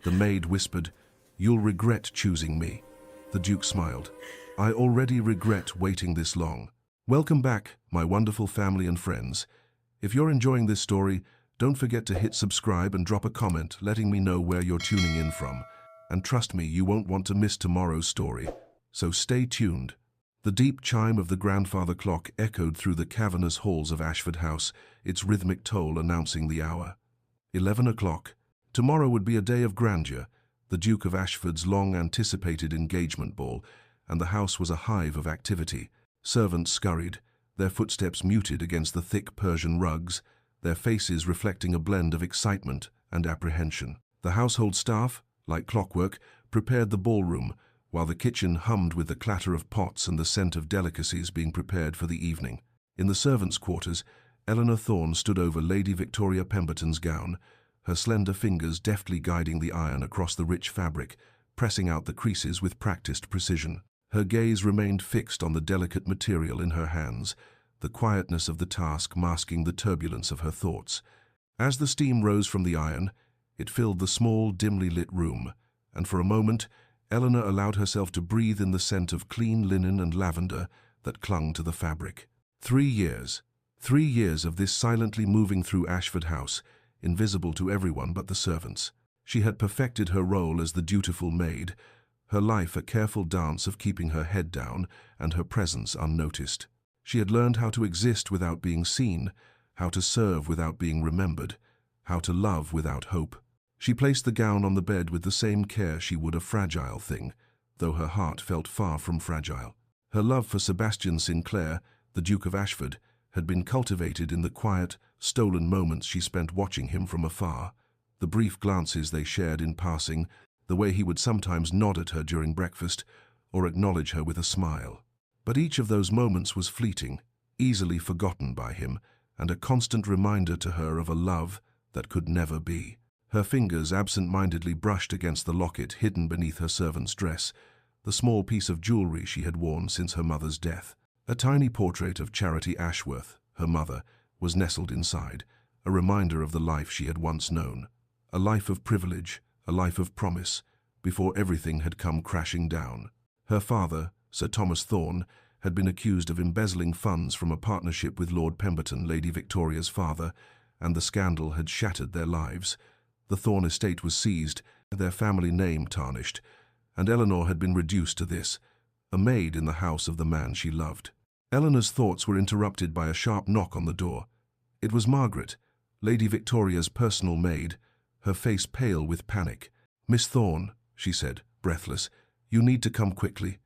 The maid whispered, "You'll regret choosing me." The Duke smiled. "I already regret waiting this long." Welcome back, my wonderful family and friends. If you're enjoying this story, don't forget to hit subscribe and drop a comment letting me know where you're tuning in from. And trust me, you won't want to miss tomorrow's story. So stay tuned. The deep chime of the grandfather clock echoed through the cavernous halls of Ashford House, its rhythmic toll announcing the hour. 11 o'clock. Tomorrow would be a day of grandeur, the Duke of Ashford's long-anticipated engagement ball, and the house was a hive of activity. Servants scurried, their footsteps muted against the thick Persian rugs, their faces reflecting a blend of excitement and apprehension. The household staff, like clockwork, prepared the ballroom, while the kitchen hummed with the clatter of pots and the scent of delicacies being prepared for the evening. In the servants' quarters, Eleanor Thorne stood over Lady Victoria Pemberton's gown, her slender fingers deftly guiding the iron across the rich fabric, pressing out the creases with practiced precision. Her gaze remained fixed on the delicate material in her hands, the quietness of the task masking the turbulence of her thoughts. As the steam rose from the iron, it filled the small, dimly lit room, and for a moment, Eleanor allowed herself to breathe in the scent of clean linen and lavender that clung to the fabric. 3 years. 3 years of this silently moving through Ashford House, invisible to everyone but the servants. She had perfected her role as the dutiful maid, her life a careful dance of keeping her head down and her presence unnoticed. She had learned how to exist without being seen, how to serve without being remembered, how to love without hope. She placed the gown on the bed with the same care she would a fragile thing, though her heart felt far from fragile. Her love for Sebastian Sinclair, the Duke of Ashford, had been cultivated in the quiet, stolen moments she spent watching him from afar, the brief glances they shared in passing, the way he would sometimes nod at her during breakfast or acknowledge her with a smile. But each of those moments was fleeting, easily forgotten by him, and a constant reminder to her of a love that could never be. Her fingers absent-mindedly brushed against the locket hidden beneath her servant's dress, the small piece of jewelry she had worn since her mother's death. A tiny portrait of Charity Ashworth, her mother, was nestled inside, a reminder of the life she had once known. A life of privilege, a life of promise, before everything had come crashing down. Her father, Sir Thomas Thorne, had been accused of embezzling funds from a partnership with Lord Pemberton, Lady Victoria's father, and the scandal had shattered their lives. The Thorne estate was seized, their family name tarnished, and Eleanor had been reduced to this, a maid in the house of the man she loved. Eleanor's thoughts were interrupted by a sharp knock on the door. It was Margaret, Lady Victoria's personal maid, her face pale with panic. "Miss Thorne," she said, breathless, "you need to come quickly.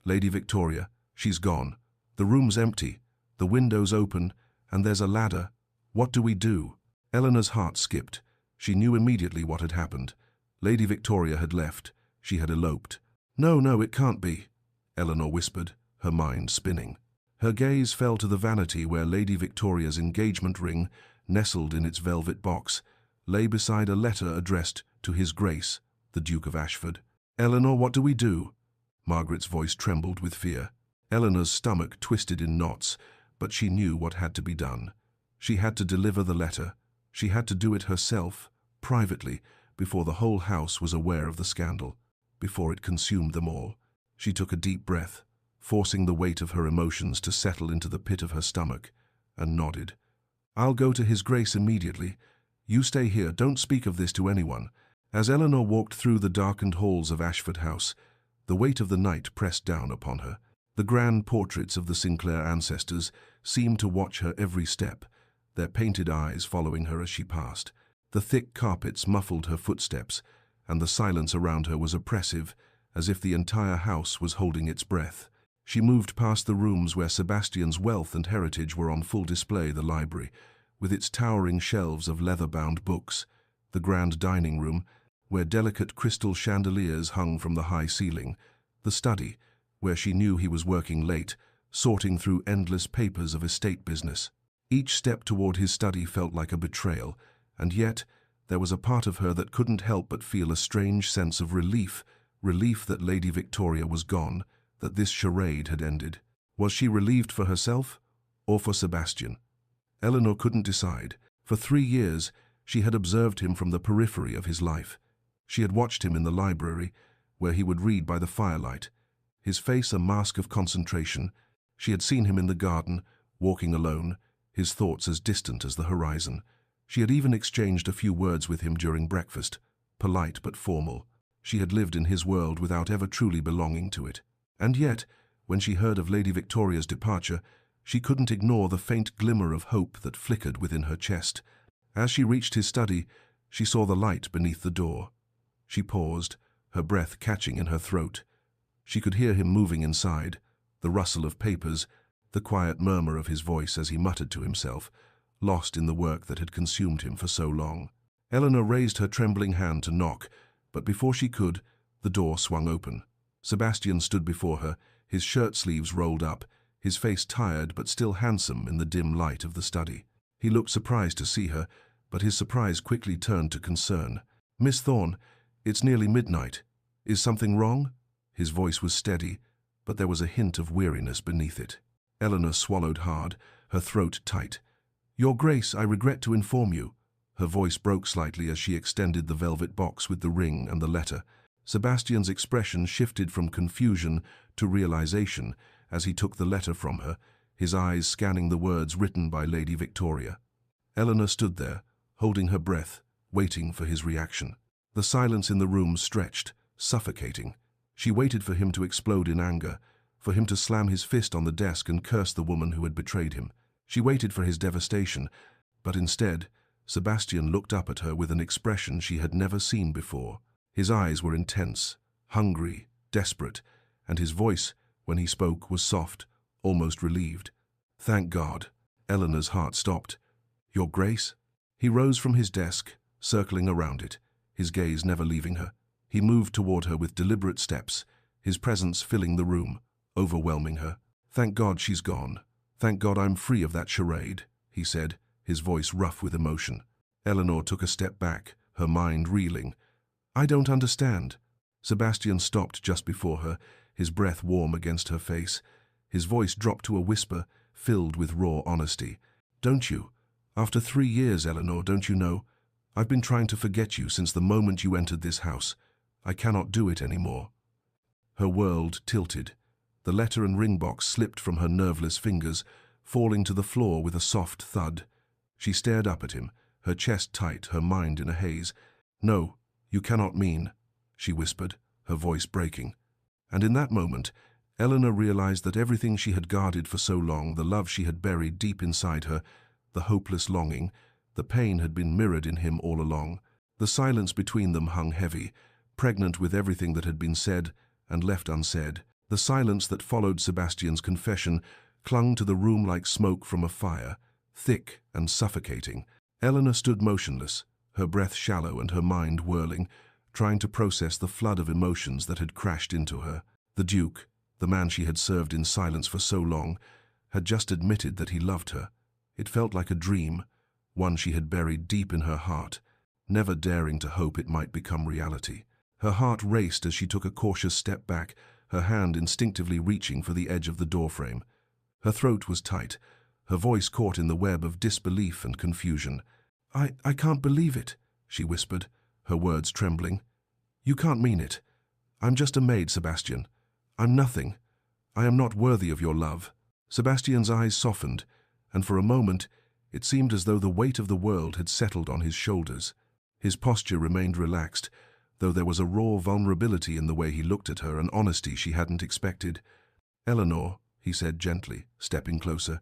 Lady Victoria, she's gone. The room's empty, the window's open, and there's a ladder. What do we do?" Eleanor's heart skipped. She knew immediately what had happened. Lady Victoria had left. She had eloped. No, it can't be," Eleanor whispered, her mind spinning. Her gaze fell to the vanity where Lady Victoria's engagement ring, nestled in its velvet box, lay beside a letter addressed to His Grace, the Duke of Ashford. "Eleanor, what do we do?" Margaret's voice trembled with fear. Eleanor's stomach twisted in knots, but she knew what had to be done. She had to deliver the letter. She had to do it herself, privately, before the whole house was aware of the scandal, before it consumed them all. She took a deep breath, forcing the weight of her emotions to settle into the pit of her stomach, and nodded. "I'll go to His Grace immediately. You stay here, don't speak of this to anyone." As Eleanor walked through the darkened halls of Ashford House, the weight of the night pressed down upon her. The grand portraits of the Sinclair ancestors seemed to watch her every step, their painted eyes following her as she passed. The thick carpets muffled her footsteps, and the silence around her was oppressive, as if the entire house was holding its breath. She moved past the rooms where Sebastian's wealth and heritage were on full display, the library, with its towering shelves of leather-bound books, the grand dining room, where delicate crystal chandeliers hung from the high ceiling, the study, where she knew he was working late, sorting through endless papers of estate business. Each step toward his study felt like a betrayal, and yet there was a part of her that couldn't help but feel a strange sense of relief that Lady Victoria was gone, that this charade had ended. Was she relieved for herself, or for Sebastian? Eleanor couldn't decide. For 3 years, she had observed him from the periphery of his life. She had watched him in the library, where he would read by the firelight, his face a mask of concentration. She had seen him in the garden, walking alone, his thoughts as distant as the horizon. She had even exchanged a few words with him during breakfast, polite but formal. She had lived in his world without ever truly belonging to it. And yet, when she heard of Lady Victoria's departure, she couldn't ignore the faint glimmer of hope that flickered within her chest. As she reached his study, she saw the light beneath the door. She paused, her breath catching in her throat. She could hear him moving inside, the rustle of papers, the quiet murmur of his voice as he muttered to himself, lost in the work that had consumed him for so long. Eleanor raised her trembling hand to knock, but before she could, the door swung open. Sebastian stood before her, his shirt sleeves rolled up, his face tired but still handsome in the dim light of the study. He looked surprised to see her, but his surprise quickly turned to concern. "Miss Thorne, it's nearly midnight. Is something wrong?" His voice was steady, but there was a hint of weariness beneath it. Eleanor swallowed hard, her throat tight. "Your Grace, I regret to inform you." Her voice broke slightly as she extended the velvet box with the ring and the letter. Sebastian's expression shifted from confusion to realization as he took the letter from her, his eyes scanning the words written by Lady Victoria. Eleanor stood there, holding her breath, waiting for his reaction. The silence in the room stretched, suffocating. She waited for him to explode in anger, for him to slam his fist on the desk and curse the woman who had betrayed him. She waited for his devastation, but instead, Sebastian looked up at her with an expression she had never seen before. His eyes were intense, hungry, desperate, and his voice, when he spoke, was soft, almost relieved. "Thank God." Eleanor's heart stopped. "Your Grace?" He rose from his desk, circling around it, his gaze never leaving her. He moved toward her with deliberate steps, his presence filling the room, overwhelming her. "Thank God she's gone. Thank God I'm free of that charade," he said, his voice rough with emotion. Eleanor took a step back, her mind reeling. "I don't understand." Sebastian stopped just before her, his breath warm against her face. His voice dropped to a whisper, filled with raw honesty. "Don't you? After 3 years, Eleanor, don't you know? I've been trying to forget you since the moment you entered this house. I cannot do it anymore." Her world tilted. The letter and ring box slipped from her nerveless fingers, falling to the floor with a soft thud. She stared up at him, her chest tight, her mind in a haze. "No, you cannot mean," she whispered, her voice breaking. And in that moment, Eleanor realized that everything she had guarded for so long, the love she had buried deep inside her, the hopeless longing, the pain had been mirrored in him all along. The silence between them hung heavy, pregnant with everything that had been said and left unsaid. The silence that followed Sebastian's confession clung to the room like smoke from a fire, thick and suffocating. Eleanor stood motionless, her breath shallow and her mind whirling, trying to process the flood of emotions that had crashed into her. The Duke, the man she had served in silence for so long, had just admitted that he loved her. It felt like a dream, one she had buried deep in her heart, never daring to hope it might become reality. Her heart raced as she took a cautious step back, her hand instinctively reaching for the edge of the doorframe. Her throat was tight, her voice caught in the web of disbelief and confusion. I can't believe it," she whispered, her words trembling. "You can't mean it. I'm just a maid, Sebastian. I'm nothing. I am not worthy of your love." Sebastian's eyes softened, and for a moment it seemed as though the weight of the world had settled on his shoulders. His posture remained relaxed, though there was a raw vulnerability in the way he looked at her, an honesty she hadn't expected. "Eleanor," he said gently, stepping closer,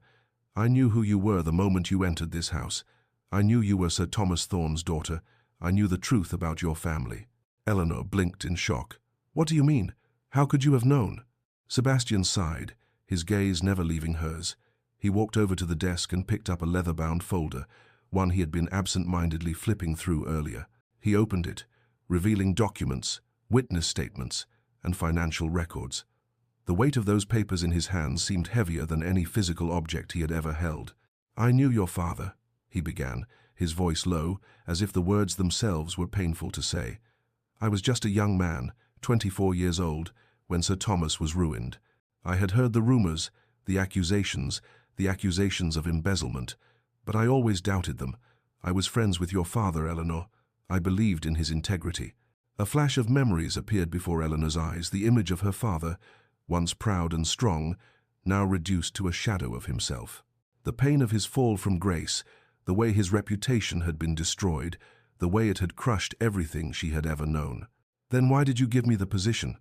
"I knew who you were the moment you entered this house. I knew you were Sir Thomas Thorne's daughter. I knew the truth about your family." Eleanor blinked in shock. "What do you mean? How could you have known?" Sebastian sighed, his gaze never leaving hers. He walked over to the desk and picked up a leather-bound folder, one he had been absent-mindedly flipping through earlier. He opened it, revealing documents, witness statements, and financial records. The weight of those papers in his hands seemed heavier than any physical object he had ever held. "I knew your father," he began, his voice low, as if the words themselves were painful to say. "I was just a young man, 24 years old, when Sir Thomas was ruined. I had heard the rumors, the accusations of embezzlement, but I always doubted them. I was friends with your father, Eleanor. I believed in his integrity." A flash of memories appeared before Eleanor's eyes, the image of her father, once proud and strong, now reduced to a shadow of himself. The pain of his fall from grace, the way his reputation had been destroyed, the way it had crushed everything she had ever known. "Then why did you give me the position?"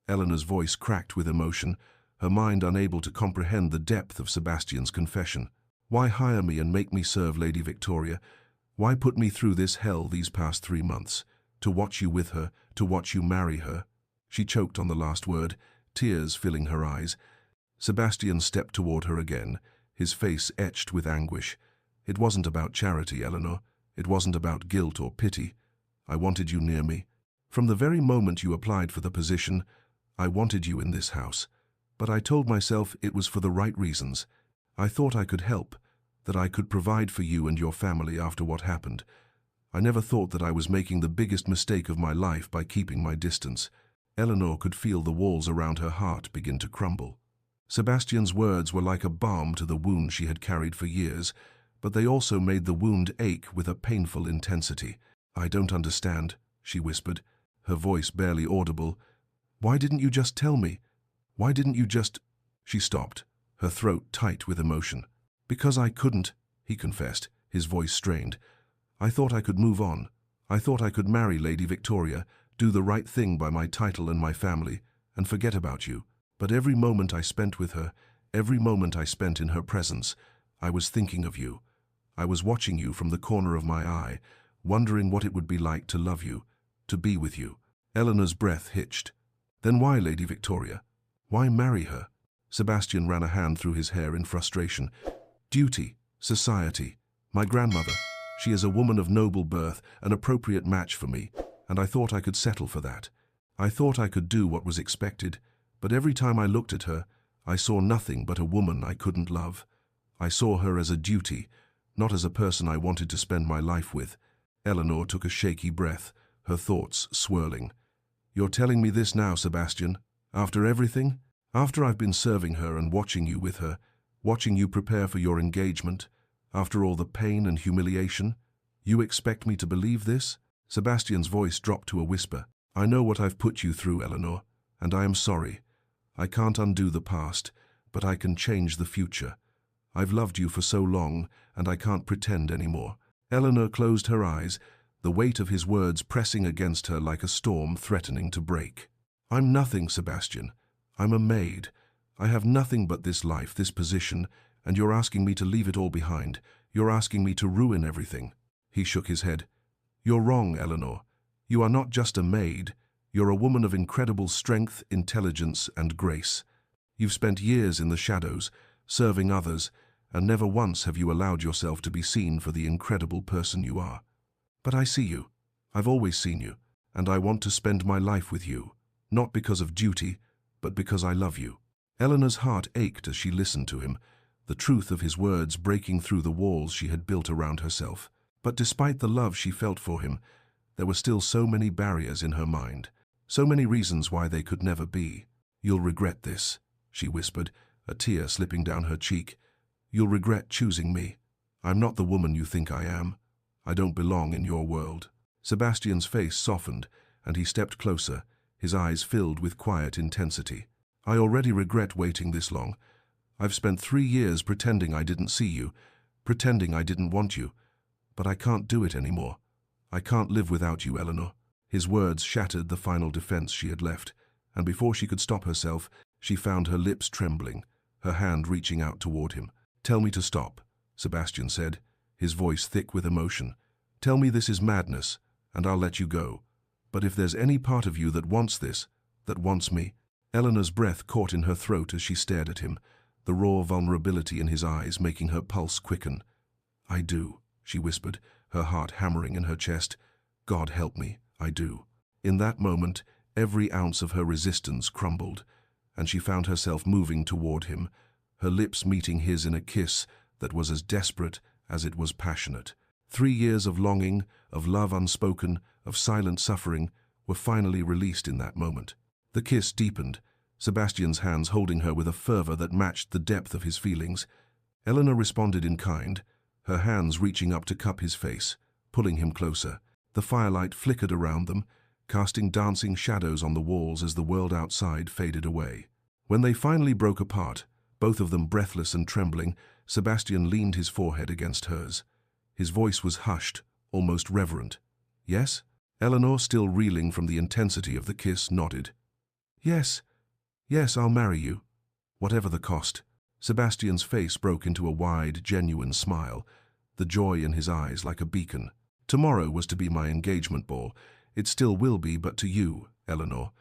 Eleanor's voice cracked with emotion, her mind unable to comprehend the depth of Sebastian's confession. "Why hire me and make me serve Lady Victoria? Why put me through this hell these past 3 months? To watch you with her, to watch you marry her?" She choked on the last word, tears filling her eyes. Sebastian stepped toward her again, his face etched with anguish. "It wasn't about charity, Eleanor. It wasn't about guilt or pity. I wanted you near me. From the very moment you applied for the position, I wanted you in this house. But I told myself it was for the right reasons. I thought I could help, that I could provide for you and your family after what happened. I never thought that I was making the biggest mistake of my life by keeping my distance." Eleanor could feel the walls around her heart begin to crumble. Sebastian's words were like a balm to the wound she had carried for years, but they also made the wound ache with a painful intensity. "I don't understand," she whispered, her voice barely audible. "Why didn't you just tell me? Why didn't you just—" She stopped, her throat tight with emotion. "Because I couldn't," he confessed, his voice strained. "I thought I could move on. I thought I could marry Lady Victoria, do the right thing by my title and my family, and forget about you. But every moment I spent with her, every moment I spent in her presence, I was thinking of you. I was watching you from the corner of my eye, wondering what it would be like to love you, to be with you." Eleanor's breath hitched. "Then why, Lady Victoria? Why marry her?" Sebastian ran a hand through his hair in frustration. "Duty, society, my grandmother. She is a woman of noble birth, an appropriate match for me, and I thought I could settle for that. I thought I could do what was expected, but every time I looked at her, I saw nothing but a woman I couldn't love. I saw her as a duty, not as a person I wanted to spend my life with." Eleanor took a shaky breath, her thoughts swirling. "You're telling me this now, Sebastian? After everything? After I've been serving her and watching you with her, watching you prepare for your engagement, after all the pain and humiliation? You expect me to believe this?" Sebastian's voice dropped to a whisper. "I know what I've put you through, Eleanor, and I am sorry. I can't undo the past, but I can change the future. I've loved you for so long, and I can't pretend anymore." Eleanor closed her eyes, the weight of his words pressing against her like a storm threatening to break. "I'm nothing, Sebastian. I'm a maid. I have nothing but this life, this position, and you're asking me to leave it all behind. You're asking me to ruin everything." He shook his head. "You're wrong, Eleanor. You are not just a maid. You're a woman of incredible strength, intelligence, and grace. You've spent years in the shadows, serving others, and never once have you allowed yourself to be seen for the incredible person you are. But I see you. I've always seen you, and I want to spend my life with you, not because of duty, but because I love you." Eleanor's heart ached as she listened to him, the truth of his words breaking through the walls she had built around herself. But despite the love she felt for him, there were still so many barriers in her mind, so many reasons why they could never be. "You'll regret this," she whispered, a tear slipping down her cheek. "You'll regret choosing me. I'm not the woman you think I am. I don't belong in your world." Sebastian's face softened, and he stepped closer, his eyes filled with quiet intensity. "I already regret waiting this long. I've spent 3 years pretending I didn't see you, pretending I didn't want you. But I can't do it anymore. I can't live without you, Eleanor." His words shattered the final defense she had left, and before she could stop herself, she found her lips trembling, her hand reaching out toward him. "Tell me to stop," Sebastian said, his voice thick with emotion. "Tell me this is madness, and I'll let you go. But if there's any part of you that wants this, that wants me—" Eleanor's breath caught in her throat as she stared at him, the raw vulnerability in his eyes making her pulse quicken. "I do," she whispered, her heart hammering in her chest. "God help me, I do." In that moment, every ounce of her resistance crumbled, and she found herself moving toward him, her lips meeting his in a kiss that was as desperate as it was passionate. 3 years of longing, of love unspoken, of silent suffering, were finally released in that moment. The kiss deepened, Sebastian's hands holding her with a fervor that matched the depth of his feelings. Eleanor responded in kind, her hands reaching up to cup his face, pulling him closer. The firelight flickered around them, casting dancing shadows on the walls as the world outside faded away. When they finally broke apart, both of them breathless and trembling, Sebastian leaned his forehead against hers. His voice was hushed, almost reverent. "Yes?" Eleanor, still reeling from the intensity of the kiss, nodded. "Yes, yes, I'll marry you, whatever the cost." Sebastian's face broke into a wide, genuine smile, the joy in his eyes like a beacon. "Tomorrow was to be my engagement ball. It still will be, but to you, Eleanor.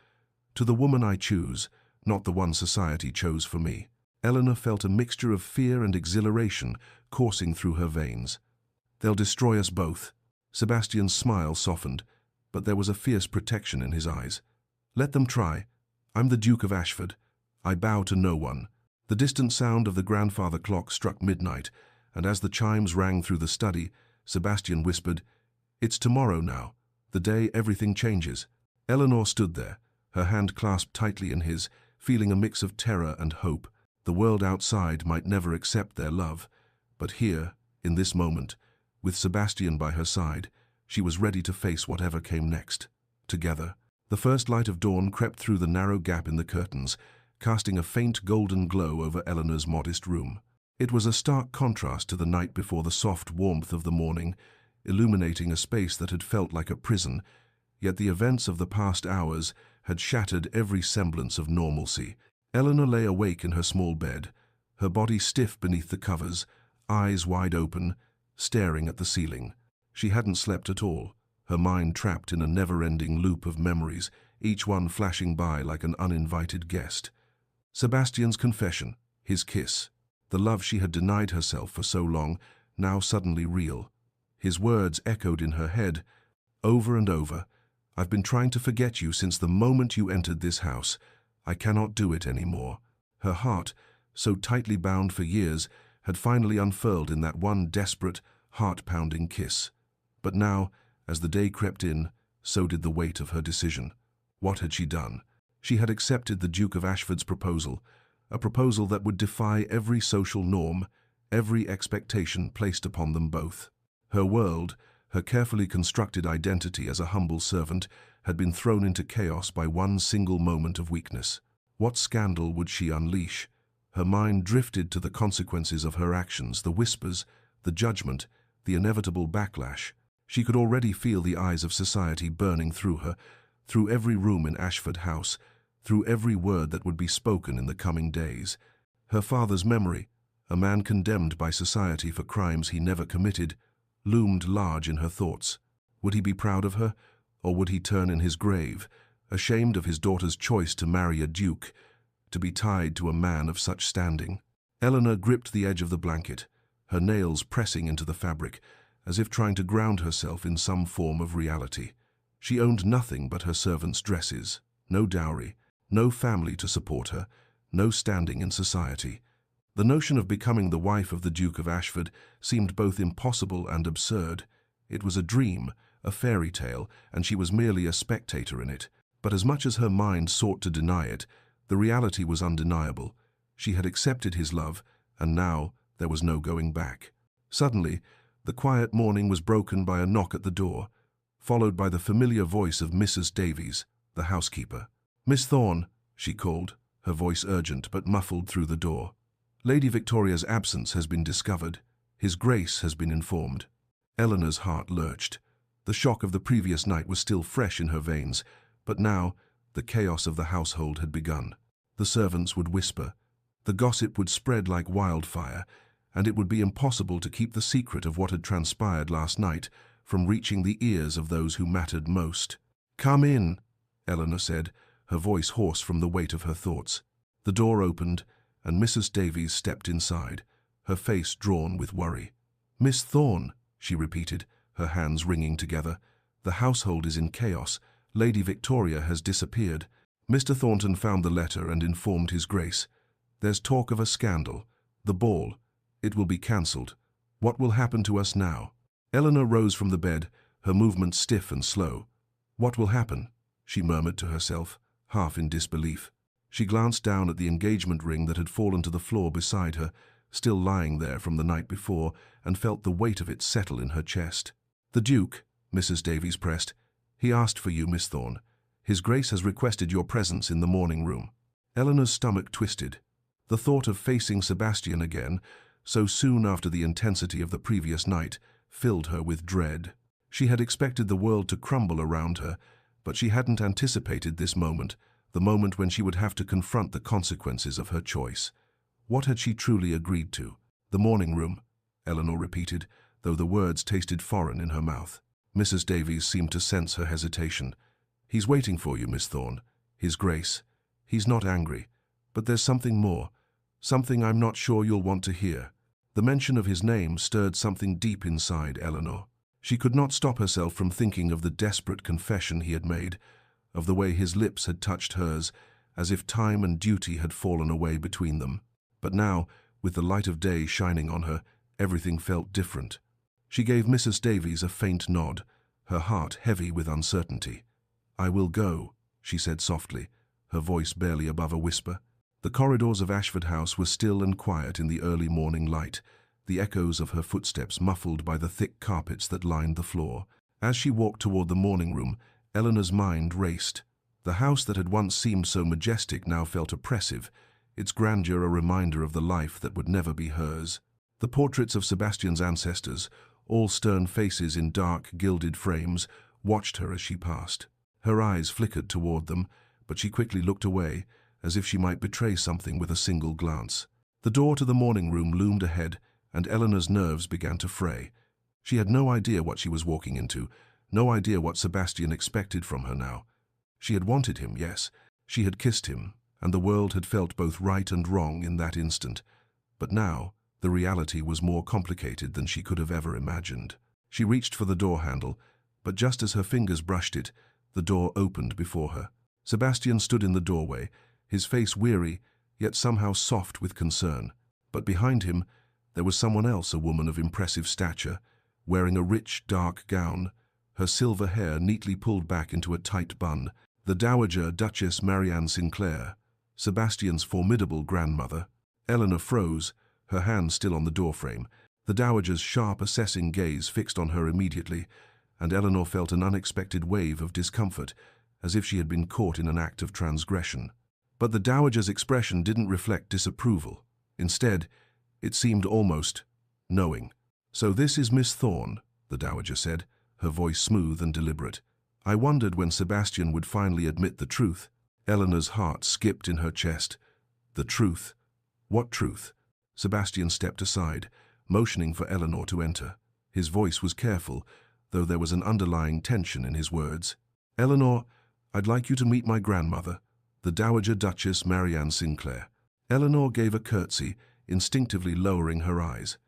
To the woman I choose, not the one society chose for me." Eleanor felt a mixture of fear and exhilaration coursing through her veins. "They'll destroy us both." Sebastian's smile softened, but there was a fierce protection in his eyes. "Let them try. I'm the Duke of Ashford. I bow to no one." The distant sound of the grandfather clock struck midnight, and as the chimes rang through the study, Sebastian whispered, "It's tomorrow now, the day everything changes." Eleanor stood there, her hand clasped tightly in his, feeling a mix of terror and hope. The world outside might never accept their love, but here, in this moment, with Sebastian by her side, she was ready to face whatever came next. Together, the first light of dawn crept through the narrow gap in the curtains, casting a faint golden glow over Eleanor's modest room. It was a stark contrast to the night before, the soft warmth of the morning, illuminating a space that had felt like a prison, yet the events of the past hours had shattered every semblance of normalcy. Eleanor lay awake in her small bed, her body stiff beneath the covers, eyes wide open, staring at the ceiling. She hadn't slept at all, her mind trapped in a never-ending loop of memories, each one flashing by like an uninvited guest. Sebastian's confession, his kiss, the love she had denied herself for so long, now suddenly real. His words echoed in her head, over and over. "I've been trying to forget you since the moment you entered this house. I cannot do it anymore." Her heart, so tightly bound for years, had finally unfurled in that one desperate, heart-pounding kiss. But now, as the day crept in, so did the weight of her decision. What had she done? She had accepted the Duke of Ashford's proposal, a proposal that would defy every social norm, every expectation placed upon them both. Her world, her carefully constructed identity as a humble servant, had been thrown into chaos by one single moment of weakness. What scandal would she unleash? Her mind drifted to the consequences of her actions, the whispers, the judgment, the inevitable backlash. She could already feel the eyes of society burning through her, through every room in Ashford House, through every word that would be spoken in the coming days. Her father's memory, a man condemned by society for crimes he never committed, loomed large in her thoughts. Would he be proud of her, or would he turn in his grave, ashamed of his daughter's choice to marry a duke, to be tied to a man of such standing? Eleanor gripped the edge of the blanket, her nails pressing into the fabric, as if trying to ground herself in some form of reality. She owned nothing but her servants' dresses, no dowry, no family to support her, no standing in society. The notion of becoming the wife of the Duke of Ashford seemed both impossible and absurd. It was a dream, a fairy tale, and she was merely a spectator in it. But as much as her mind sought to deny it, the reality was undeniable. She had accepted his love, and now there was no going back. Suddenly, the quiet morning was broken by a knock at the door, followed by the familiar voice of Mrs. Davies, the housekeeper. "Miss Thorne," she called, her voice urgent but muffled through the door. "Lady Victoria's absence has been discovered. His Grace has been informed." Eleanor's heart lurched. The shock of the previous night was still fresh in her veins, but now the chaos of the household had begun. The servants would whisper. The gossip would spread like wildfire, and it would be impossible to keep the secret of what had transpired last night from reaching the ears of those who mattered most. "Come in," Eleanor said, her voice hoarse from the weight of her thoughts. The door opened, and Mrs. Davies stepped inside, her face drawn with worry. "Miss Thorne," she repeated, her hands wringing together. "The household is in chaos. Lady Victoria has disappeared." Mr. Thornton found the letter and informed His Grace. "There's talk of a scandal. The ball. It will be cancelled. What will happen to us now?" Eleanor rose from the bed, her movements stiff and slow. "What will happen?" she murmured to herself, half in disbelief. She glanced down at the engagement ring that had fallen to the floor beside her, still lying there from the night before, and felt the weight of it settle in her chest. "The Duke," Mrs. Davies pressed. "He asked for you, Miss Thorne. His Grace has requested your presence in the morning room. Eleanor's stomach twisted. The thought of facing Sebastian again, so soon after the intensity of the previous night, filled her with dread. She had expected the world to crumble around her, but she hadn't anticipated this moment, the moment when she would have to confront the consequences of her choice. What had she truly agreed to? The morning room, Eleanor repeated, though the words tasted foreign in her mouth. Mrs. Davies seemed to sense her hesitation. He's waiting for you, Miss Thorne. His Grace. He's not angry. But there's something more. Something I'm not sure you'll want to hear. The mention of his name stirred something deep inside Eleanor. She could not stop herself from thinking of the desperate confession he had made, of the way his lips had touched hers, as if time and duty had fallen away between them. But now, with the light of day shining on her, everything felt different. She gave Mrs. Davies a faint nod, her heart heavy with uncertainty. "I will go," she said softly, her voice barely above a whisper. The corridors of Ashford House were still and quiet in the early morning light, the echoes of her footsteps muffled by the thick carpets that lined the floor. As she walked toward the morning room, Eleanor's mind raced. The house that had once seemed so majestic now felt oppressive, its grandeur a reminder of the life that would never be hers. The portraits of Sebastian's ancestors, all stern faces in dark, gilded frames, watched her as she passed. Her eyes flickered toward them, but she quickly looked away, as if she might betray something with a single glance. The door to the morning room loomed ahead, and Eleanor's nerves began to fray. She had no idea what she was walking into, no idea what Sebastian expected from her now. She had wanted him, yes. She had kissed him, and the world had felt both right and wrong in that instant. But now, the reality was more complicated than she could have ever imagined. She reached for the door handle, but just as her fingers brushed it, the door opened before her. Sebastian stood in the doorway, his face weary, yet somehow soft with concern. But behind him, there was someone else, a woman of impressive stature, wearing a rich, dark gown, her silver hair neatly pulled back into a tight bun. The Dowager Duchess Marianne Sinclair, Sebastian's formidable grandmother. Eleanor froze, her hand still on the doorframe, the Dowager's sharp, assessing gaze fixed on her immediately, and Eleanor felt an unexpected wave of discomfort, as if she had been caught in an act of transgression. But the Dowager's expression didn't reflect disapproval. Instead, it seemed almost knowing. "So this is Miss Thorne," the Dowager said, her voice smooth and deliberate. "I wondered when Sebastian would finally admit the truth." Eleanor's heart skipped in her chest. The truth? What truth? Sebastian stepped aside, motioning for Eleanor to enter. His voice was careful, though there was an underlying tension in his words. "Eleanor, I'd like you to meet my grandmother, the Dowager Duchess Marianne Sinclair." Eleanor gave a curtsy, instinctively lowering her eyes.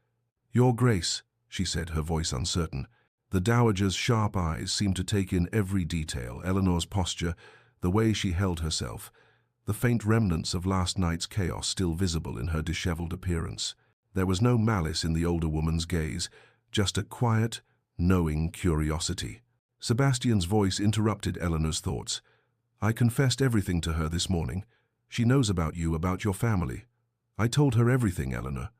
"Your Grace," she said, her voice uncertain. The Dowager's sharp eyes seemed to take in every detail, Eleanor's posture, the way she held herself, the faint remnants of last night's chaos still visible in her disheveled appearance. There was no malice in the older woman's gaze, just a quiet, knowing curiosity. Sebastian's voice interrupted Eleanor's thoughts. "I confessed everything to her this morning. She knows about you, about your family. I told her everything, Eleanor."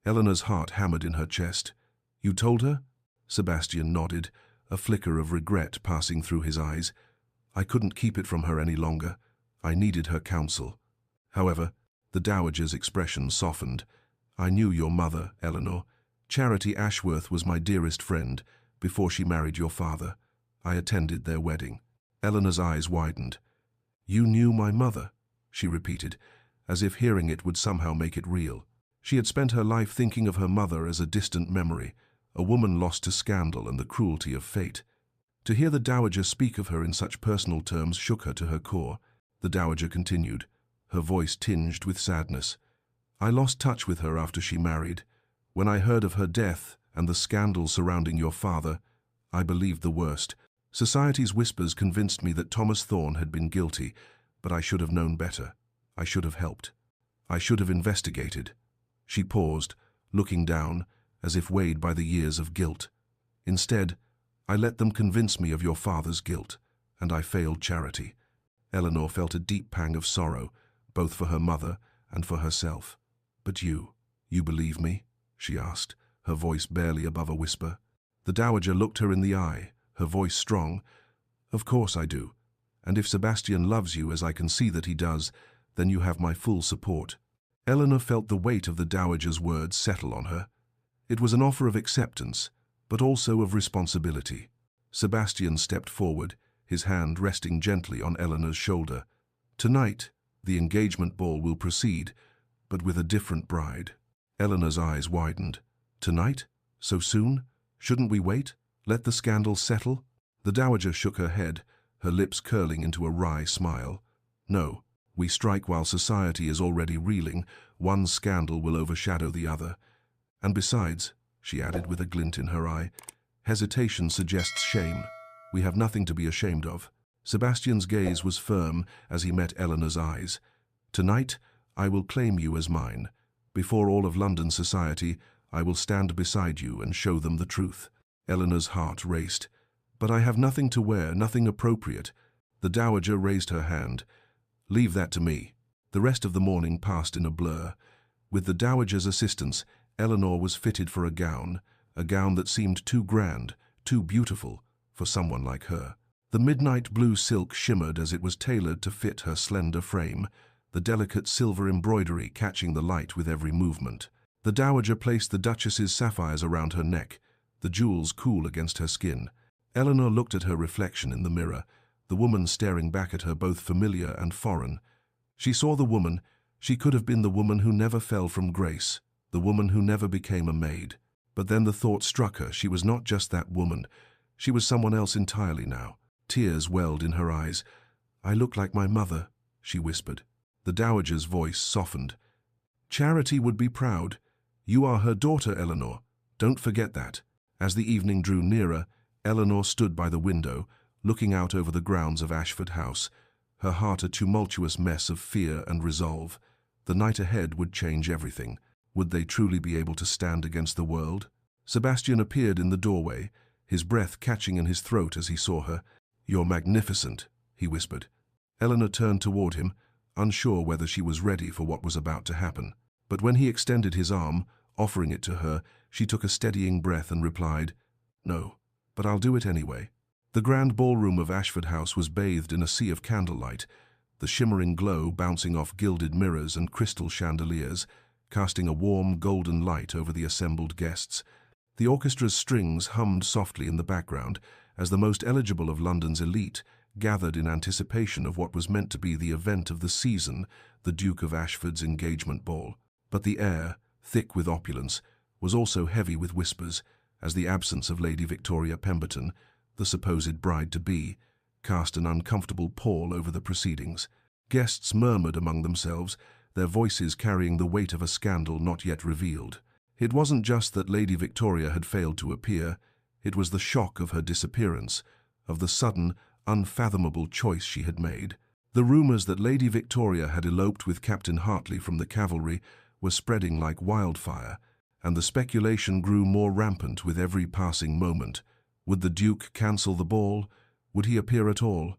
Eleanor's heart hammered in her chest. "You told her?" Sebastian nodded, a flicker of regret passing through his eyes. "I couldn't keep it from her any longer. I needed her counsel." However, the Dowager's expression softened. "I knew your mother, Eleanor. Charity Ashworth was my dearest friend before she married your father. I attended their wedding." Eleanor's eyes widened. "You knew my mother?" she repeated, as if hearing it would somehow make it real. She had spent her life thinking of her mother as a distant memory, a woman lost to scandal and the cruelty of fate. To hear the Dowager speak of her in such personal terms shook her to her core. The Dowager continued, her voice tinged with sadness. "I lost touch with her after she married. When I heard of her death and the scandal surrounding your father, I believed the worst. Society's whispers convinced me that Thomas Thorne had been guilty, but I should have known better. I should have helped. I should have investigated." She paused, looking down, as if weighed by the years of guilt. "Instead, I let them convince me of your father's guilt, and I failed Charity." Eleanor felt a deep pang of sorrow, both for her mother and for herself. "But you believe me?" she asked, her voice barely above a whisper. The Dowager looked her in the eye, her voice strong. "Of course I do. And if Sebastian loves you as I can see that he does, then you have my full support." Eleanor felt the weight of the dowager's words settle on her. It was an offer of acceptance, but also of responsibility. Sebastian stepped forward, his hand resting gently on Eleanor's shoulder. "Tonight, the engagement ball will proceed, but with a different bride." Eleanor's eyes widened. "Tonight? So soon? Shouldn't we wait? Let the scandal settle?" The dowager shook her head, her lips curling into a wry smile. "No, we strike while society is already reeling. One scandal will overshadow the other. And besides," she added with a glint in her eye, "hesitation suggests shame. We have nothing to be ashamed of." Sebastian's gaze was firm as he met Eleanor's eyes. "Tonight, I will claim you as mine. Before all of London society, I will stand beside you and show them the truth." Eleanor's heart raced. "But I have nothing to wear, nothing appropriate." The dowager raised her hand. "Leave that to me." The rest of the morning passed in a blur. With the dowager's assistance, Eleanor was fitted for a gown that seemed too grand, too beautiful, for someone like her. The midnight blue silk shimmered as it was tailored to fit her slender frame, the delicate silver embroidery catching the light with every movement. The dowager placed the duchess's sapphires around her neck, the jewels cool against her skin. Eleanor looked at her reflection in the mirror, the woman staring back at her both familiar and foreign. She saw the woman. She could have been the woman who never fell from grace, the woman who never became a maid. But then the thought struck her, she was not just that woman. She was someone else entirely now. Tears welled in her eyes. "I look like my mother," she whispered. The dowager's voice softened. "Charity would be proud. You are her daughter, Eleanor. Don't forget that." As the evening drew nearer, Eleanor stood by the window, looking out over the grounds of Ashford House, her heart a tumultuous mess of fear and resolve. The night ahead would change everything. Would they truly be able to stand against the world? Sebastian appeared in the doorway, his breath catching in his throat as he saw her. "You're magnificent," he whispered. Eleanor turned toward him, unsure whether she was ready for what was about to happen. But when he extended his arm, offering it to her, she took a steadying breath and replied, "No, but I'll do it anyway." The grand ballroom of Ashford House was bathed in a sea of candlelight, the shimmering glow bouncing off gilded mirrors and crystal chandeliers, casting a warm golden light over the assembled guests. The orchestra's strings hummed softly in the background as the most eligible of London's elite gathered in anticipation of what was meant to be the event of the season, the Duke of Ashford's engagement ball. But the air, thick with opulence, was also heavy with whispers, as the absence of Lady Victoria Pemberton, the supposed bride-to-be, cast an uncomfortable pall over the proceedings. Guests murmured among themselves, their voices carrying the weight of a scandal not yet revealed. It wasn't just that Lady Victoria had failed to appear, it was the shock of her disappearance, of the sudden, unfathomable choice she had made. The rumors that Lady Victoria had eloped with Captain Hartley from the cavalry were spreading like wildfire, and the speculation grew more rampant with every passing moment. Would the Duke cancel the ball? Would he appear at all?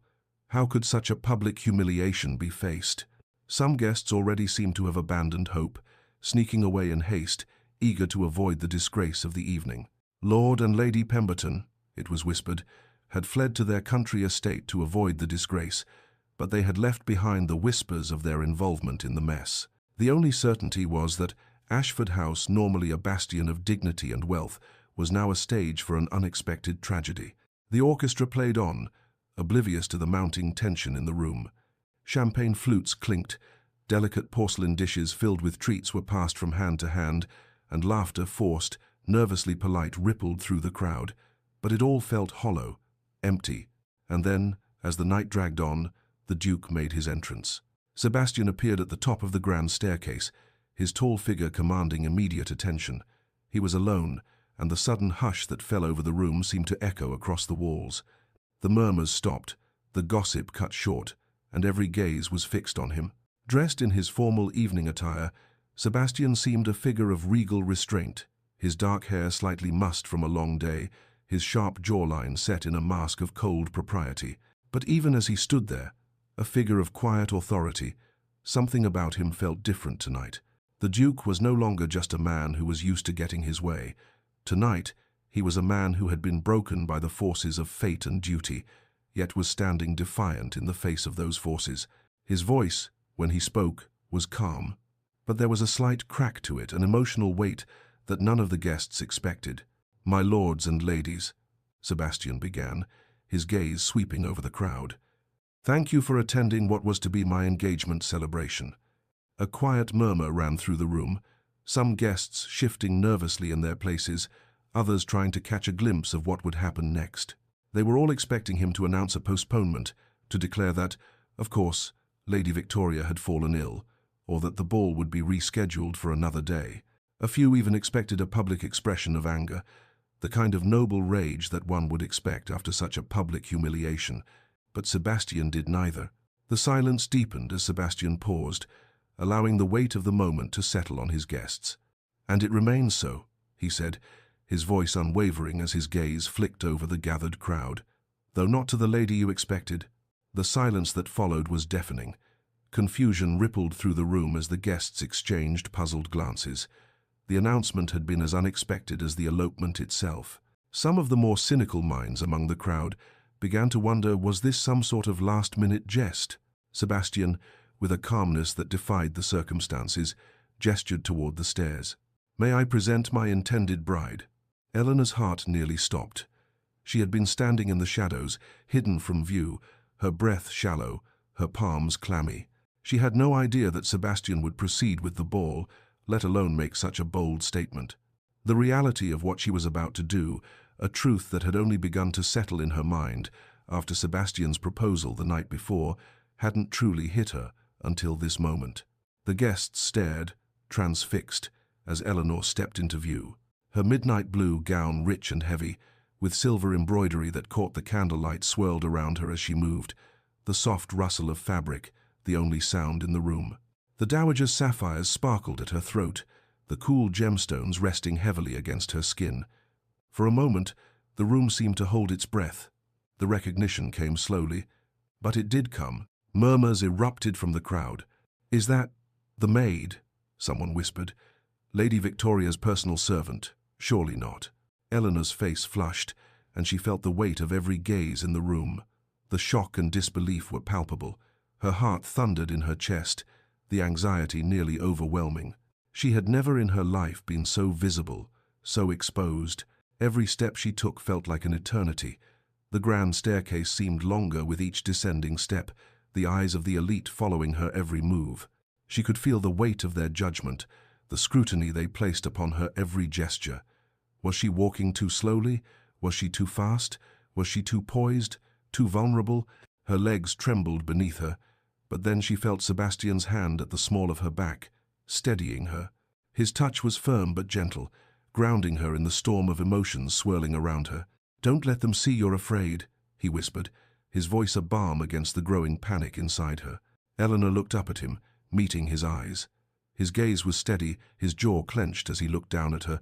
How could such a public humiliation be faced? Some guests already seemed to have abandoned hope, sneaking away in haste, eager to avoid the disgrace of the evening. Lord and Lady Pemberton, it was whispered, had fled to their country estate to avoid the disgrace, but they had left behind the whispers of their involvement in the mess. The only certainty was that Ashford House, normally a bastion of dignity and wealth, was now a stage for an unexpected tragedy. The orchestra played on, oblivious to the mounting tension in the room. Champagne flutes clinked, delicate porcelain dishes filled with treats were passed from hand to hand, and laughter, forced, nervously polite, rippled through the crowd. But it all felt hollow, empty, and then, as the night dragged on, the Duke made his entrance. Sebastian appeared at the top of the grand staircase, his tall figure commanding immediate attention. He was alone, and the sudden hush that fell over the room seemed to echo across the walls. The murmurs stopped, the gossip cut short, and every gaze was fixed on him. Dressed in his formal evening attire, Sebastian seemed a figure of regal restraint, his dark hair slightly mussed from a long day, his sharp jawline set in a mask of cold propriety. But even as he stood there, a figure of quiet authority, something about him felt different tonight. The Duke was no longer just a man who was used to getting his way. Tonight, he was a man who had been broken by the forces of fate and duty, yet was standing defiant in the face of those forces. His voice, when he spoke, was calm, but there was a slight crack to it, an emotional weight that none of the guests expected. "My lords and ladies," Sebastian began, his gaze sweeping over the crowd. "Thank you for attending what was to be my engagement celebration." A quiet murmur ran through the room, some guests shifting nervously in their places, others trying to catch a glimpse of what would happen next. They were all expecting him to announce a postponement, to declare that, of course, Lady Victoria had fallen ill, or that the ball would be rescheduled for another day. A few even expected a public expression of anger, the kind of noble rage that one would expect after such a public humiliation. But Sebastian did neither. The silence deepened as Sebastian paused, allowing the weight of the moment to settle on his guests. "And it remains so," he said, his voice unwavering as his gaze flicked over the gathered crowd. "Though not to the lady you expected." The silence that followed was deafening. Confusion rippled through the room as the guests exchanged puzzled glances. The announcement had been as unexpected as the elopement itself. Some of the more cynical minds among the crowd began to wonder, was this some sort of last-minute jest? Sebastian, with a calmness that defied the circumstances, gestured toward the stairs. "May I present my intended bride?" Eleanor's heart nearly stopped. She had been standing in the shadows, hidden from view, her breath shallow, her palms clammy. She had no idea that Sebastian would proceed with the ball, let alone make such a bold statement. The reality of what she was about to do, a truth that had only begun to settle in her mind after Sebastian's proposal the night before, hadn't truly hit her until this moment. The guests stared, transfixed, as Eleanor stepped into view. Her midnight blue gown, rich and heavy, with silver embroidery that caught the candlelight, swirled around her as she moved, the soft rustle of fabric, the only sound in the room. The dowager's sapphires sparkled at her throat, the cool gemstones resting heavily against her skin. For a moment, the room seemed to hold its breath. The recognition came slowly, but it did come. Murmurs erupted from the crowd. "Is that the maid?" someone whispered. "Lady Victoria's personal servant? Surely not." Eleanor's face flushed, and she felt the weight of every gaze in the room. The shock and disbelief were palpable. Her heart thundered in her chest, the anxiety nearly overwhelming. She had never in her life been so visible, so exposed. Every step she took felt like an eternity. The grand staircase seemed longer with each descending step, the eyes of the elite following her every move. She could feel the weight of their judgment, the scrutiny they placed upon her every gesture. Was she walking too slowly? Was she too fast? Was she too poised? Too vulnerable? Her legs trembled beneath her, but then she felt Sebastian's hand at the small of her back, steadying her. His touch was firm but gentle, grounding her in the storm of emotions swirling around her. "Don't let them see you're afraid," he whispered, his voice a balm against the growing panic inside her. Eleanor looked up at him, meeting his eyes. His gaze was steady, his jaw clenched as he looked down at her,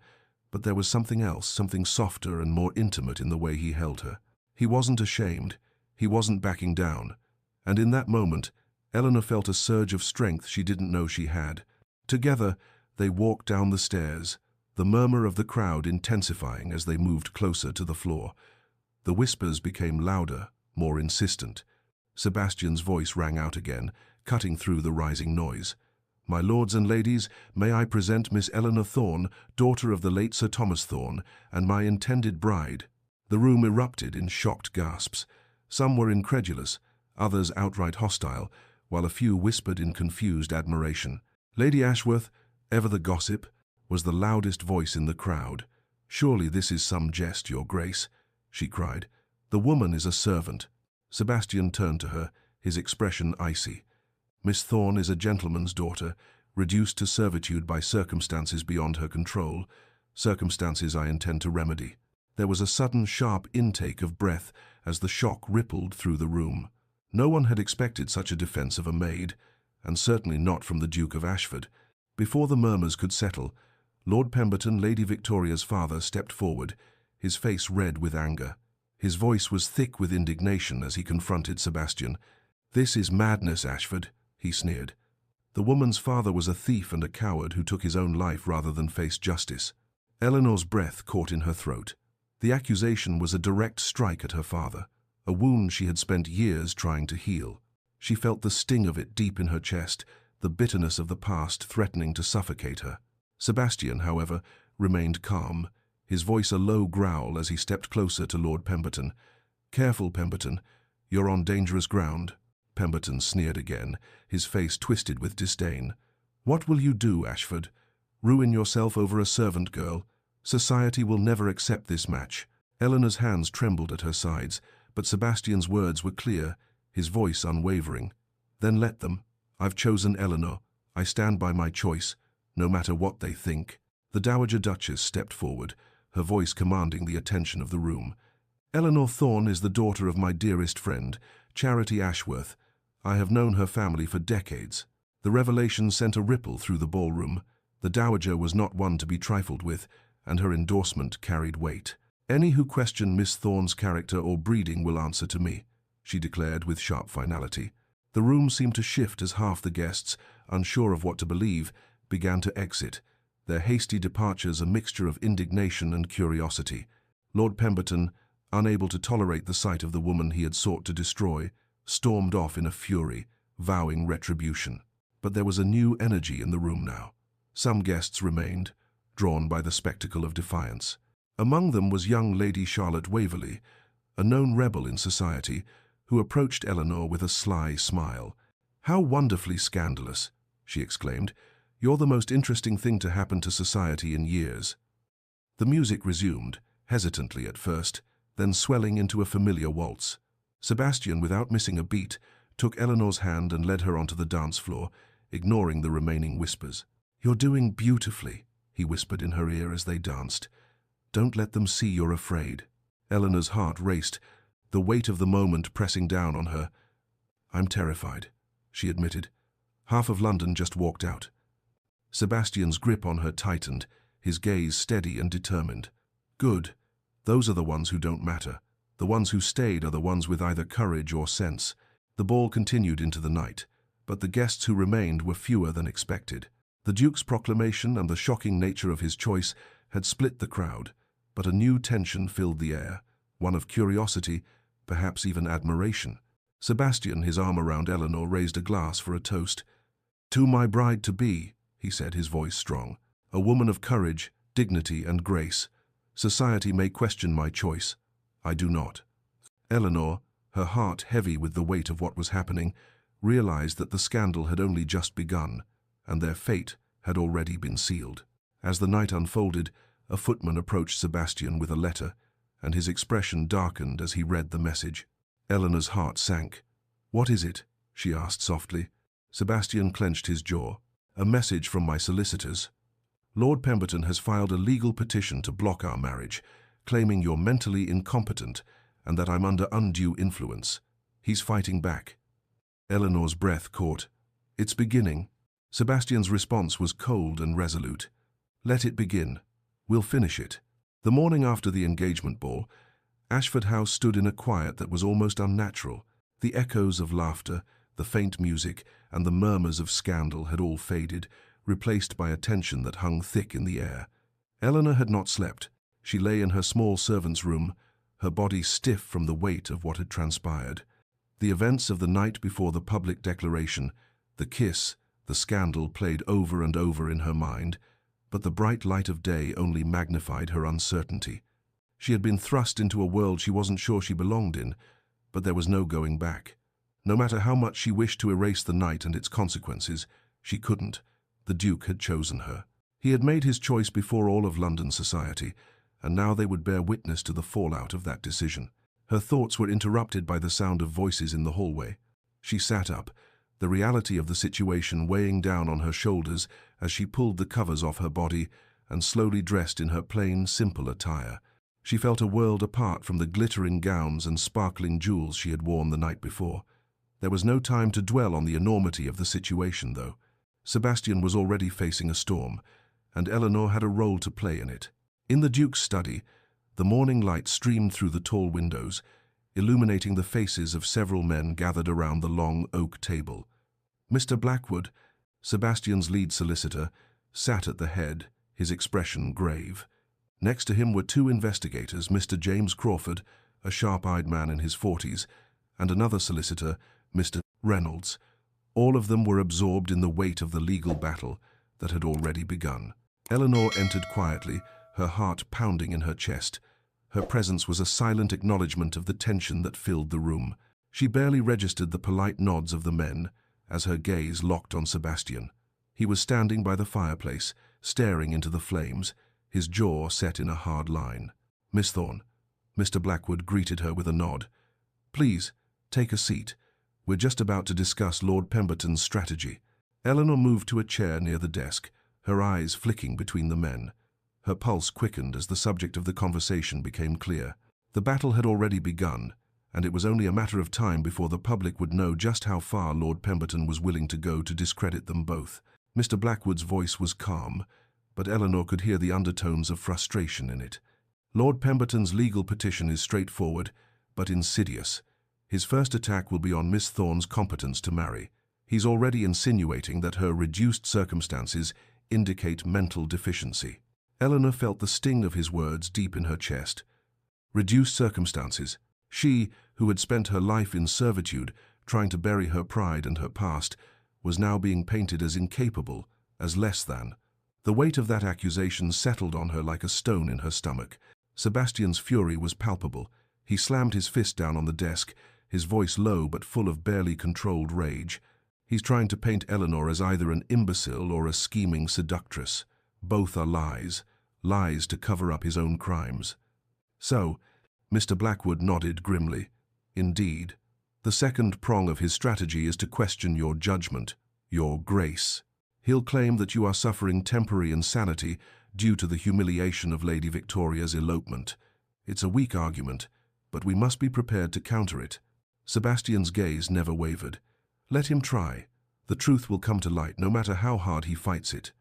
but there was something else, something softer and more intimate in the way he held her. He wasn't ashamed, he wasn't backing down, and in that moment, Eleanor felt a surge of strength she didn't know she had. Together, they walked down the stairs, the murmur of the crowd intensifying as they moved closer to the floor. The whispers became louder, more insistent. Sebastian's voice rang out again, cutting through the rising noise. "My lords and ladies, may I present Miss Eleanor Thorne, daughter of the late Sir Thomas Thorne, and my intended bride." The room erupted in shocked gasps. Some were incredulous, others outright hostile, while a few whispered in confused admiration. Lady Ashworth, ever the gossip, was the loudest voice in the crowd. "Surely this is some jest, Your Grace," she cried. "The woman is a servant." Sebastian turned to her, his expression icy. "Miss Thorne is a gentleman's daughter, reduced to servitude by circumstances beyond her control, circumstances I intend to remedy." There was a sudden, sharp intake of breath as the shock rippled through the room. No one had expected such a defense of a maid, and certainly not from the Duke of Ashford. Before the murmurs could settle, Lord Pemberton, Lady Victoria's father, stepped forward, his face red with anger. His voice was thick with indignation as he confronted Sebastian. "This is madness, Ashford," he sneered. The woman's father was a thief and a coward who took his own life rather than face justice. Eleanor's breath caught in her throat. The accusation was a direct strike at her father, a wound she had spent years trying to heal. She felt the sting of it deep in her chest, the bitterness of the past threatening to suffocate her. Sebastian, however, remained calm, his voice a low growl as he stepped closer to Lord Pemberton. "Careful, Pemberton. You're on dangerous ground." Pemberton sneered again, his face twisted with disdain. "What will you do, Ashford? Ruin yourself over a servant girl? Society will never accept this match." Eleanor's hands trembled at her sides, but Sebastian's words were clear, his voice unwavering. "Then let them. I've chosen Eleanor. I stand by my choice, no matter what they think." The Dowager Duchess stepped forward, her voice commanding the attention of the room. "Eleanor Thorne is the daughter of my dearest friend, Charity Ashworth. I have known her family for decades." The revelation sent a ripple through the ballroom. The Dowager was not one to be trifled with, and her endorsement carried weight. "Any who question Miss Thorne's character or breeding will answer to me," she declared with sharp finality. The room seemed to shift as half the guests, unsure of what to believe, began to exit, their hasty departures a mixture of indignation and curiosity. Lord Pemberton, unable to tolerate the sight of the woman he had sought to destroy, stormed off in a fury, vowing retribution. But there was a new energy in the room now. Some guests remained, drawn by the spectacle of defiance. Among them was young Lady Charlotte Waverley, a known rebel in society, who approached Eleanor with a sly smile. "How wonderfully scandalous," she exclaimed. "You're the most interesting thing to happen to society in years." The music resumed, hesitantly at first, then swelling into a familiar waltz. Sebastian, without missing a beat, took Eleanor's hand and led her onto the dance floor, ignoring the remaining whispers. "You're doing beautifully," he whispered in her ear as they danced. "Don't let them see you're afraid." Eleanor's heart raced, the weight of the moment pressing down on her. "I'm terrified," she admitted. "Half of London just walked out." Sebastian's grip on her tightened, his gaze steady and determined. "Good. Those are the ones who don't matter. The ones who stayed are the ones with either courage or sense." The ball continued into the night, but the guests who remained were fewer than expected. The Duke's proclamation and the shocking nature of his choice had split the crowd, but a new tension filled the air, one of curiosity, perhaps even admiration. Sebastian, his arm around Eleanor, raised a glass for a toast. "To my bride-to-be," he said, his voice strong. "A woman of courage, dignity, and grace. Society may question my choice. I do not." Eleanor, her heart heavy with the weight of what was happening, realized that the scandal had only just begun, and their fate had already been sealed. As the night unfolded, a footman approached Sebastian with a letter, and his expression darkened as he read the message. Eleanor's heart sank. "What is it?" she asked softly. Sebastian clenched his jaw. "A message from my solicitors. Lord Pemberton has filed a legal petition to block our marriage, claiming you're mentally incompetent and that I'm under undue influence. He's fighting back." Eleanor's breath caught. "It's beginning." Sebastian's response was cold and resolute. "Let it begin. We'll finish it." The morning after the engagement ball, Ashford House stood in a quiet that was almost unnatural. The echoes of laughter, the faint music, and the murmurs of scandal had all faded, replaced by a tension that hung thick in the air. Eleanor had not slept. She lay in her small servant's room, her body stiff from the weight of what had transpired. The events of the night before the public declaration, the kiss, the scandal played over and over in her mind, but the bright light of day only magnified her uncertainty. She had been thrust into a world she wasn't sure she belonged in, but there was no going back. No matter how much she wished to erase the night and its consequences, she couldn't. The Duke had chosen her. He had made his choice before all of London society, and now they would bear witness to the fallout of that decision. Her thoughts were interrupted by the sound of voices in the hallway. She sat up, the reality of the situation weighing down on her shoulders as she pulled the covers off her body and slowly dressed in her plain, simple attire. She felt a world apart from the glittering gowns and sparkling jewels she had worn the night before. There was no time to dwell on the enormity of the situation, though. Sebastian was already facing a storm, and Eleanor had a role to play in it. In the Duke's study, the morning light streamed through the tall windows, illuminating the faces of several men gathered around the long oak table. Mr. Blackwood, Sebastian's lead solicitor, sat at the head, his expression grave. Next to him were two investigators, Mr. James Crawford, a sharp-eyed man in his 40s, and another solicitor, Mr. Reynolds. All of them were absorbed in the weight of the legal battle that had already begun. Eleanor entered quietly, her heart pounding in her chest. Her presence was a silent acknowledgement of the tension that filled the room. She barely registered the polite nods of the men as her gaze locked on Sebastian. He was standing by the fireplace, staring into the flames, his jaw set in a hard line. "Miss Thorne." Mr. Blackwood greeted her with a nod. "Please, take a seat. We're just about to discuss Lord Pemberton's strategy." Eleanor moved to a chair near the desk, her eyes flicking between the men. Her pulse quickened as the subject of the conversation became clear. The battle had already begun, and it was only a matter of time before the public would know just how far Lord Pemberton was willing to go to discredit them both. Mr. Blackwood's voice was calm, but Eleanor could hear the undertones of frustration in it. Lord Pemberton's legal petition is straightforward, but insidious. His first attack will be on Miss Thorne's competence to marry. He's already insinuating that her reduced circumstances indicate mental deficiency. Eleanor felt the sting of his words deep in her chest. Reduced circumstances. She, who had spent her life in servitude, trying to bury her pride and her past, was now being painted as incapable, as less than. The weight of that accusation settled on her like a stone in her stomach. Sebastian's fury was palpable. He slammed his fist down on the desk, his voice low but full of barely controlled rage. He's trying to paint Eleanor as either an imbecile or a scheming seductress. Both are lies, lies to cover up his own crimes. "So," Mr. Blackwood nodded grimly, "indeed. The second prong of his strategy is to question your judgment, your grace. He'll claim that you are suffering temporary insanity due to the humiliation of Lady Victoria's elopement. It's a weak argument, but we must be prepared to counter it." Sebastian's gaze never wavered. "Let him try. The truth will come to light, no matter how hard he fights it."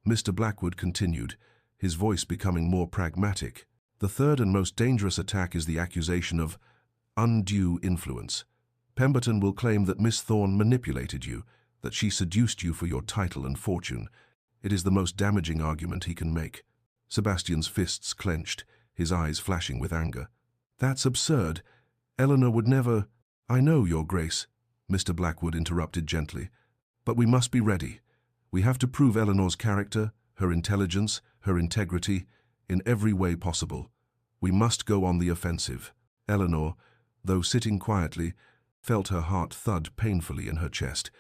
Mr. Blackwood continued, his voice becoming more pragmatic. "The third and most dangerous attack is the accusation of undue influence. Pemberton will claim that Miss Thorne manipulated you, that she seduced you for your title and fortune. It is the most damaging argument he can make." Sebastian's fists clenched, his eyes flashing with anger. "That's absurd. Eleanor would never—" "I know, Your Grace," Mr. Blackwood interrupted gently. "But we must be ready. We have to prove Eleanor's character, her intelligence, her integrity, in every way possible. We must go on the offensive." Eleanor, though sitting quietly, felt her heart thud painfully in her chest.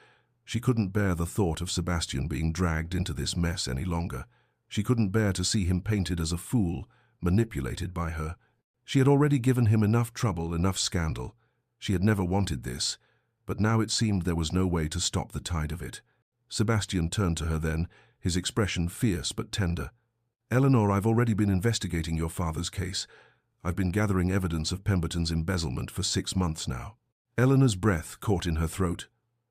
She couldn't bear the thought of Sebastian being dragged into this mess any longer. She couldn't bear to see him painted as a fool, manipulated by her. She had already given him enough trouble, enough scandal. She had never wanted this, but now it seemed there was no way to stop the tide of it. Sebastian turned to her then, his expression fierce but tender. "Eleanor, I've already been investigating your father's case. I've been gathering evidence of Pemberton's embezzlement for 6 months now." Eleanor's breath caught in her throat.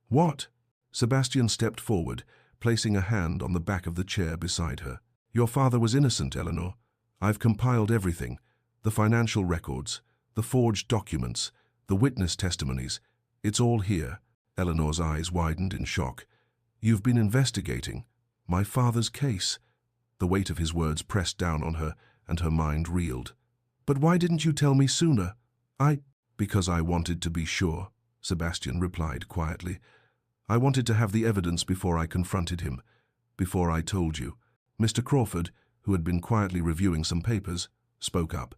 "What?" Sebastian stepped forward, placing a hand on the back of the chair beside her. "Your father was innocent, Eleanor. I've compiled everything. The financial records, the forged documents, the witness testimonies. It's all here." Eleanor's eyes widened in shock. "You've been investigating my father's case." The weight of his words pressed down on her, and her mind reeled. "But why didn't you tell me sooner?" Because I wanted to be sure," Sebastian replied quietly. "I wanted to have the evidence before I confronted him, before I told you." Mr. Crawford, who had been quietly reviewing some papers, spoke up.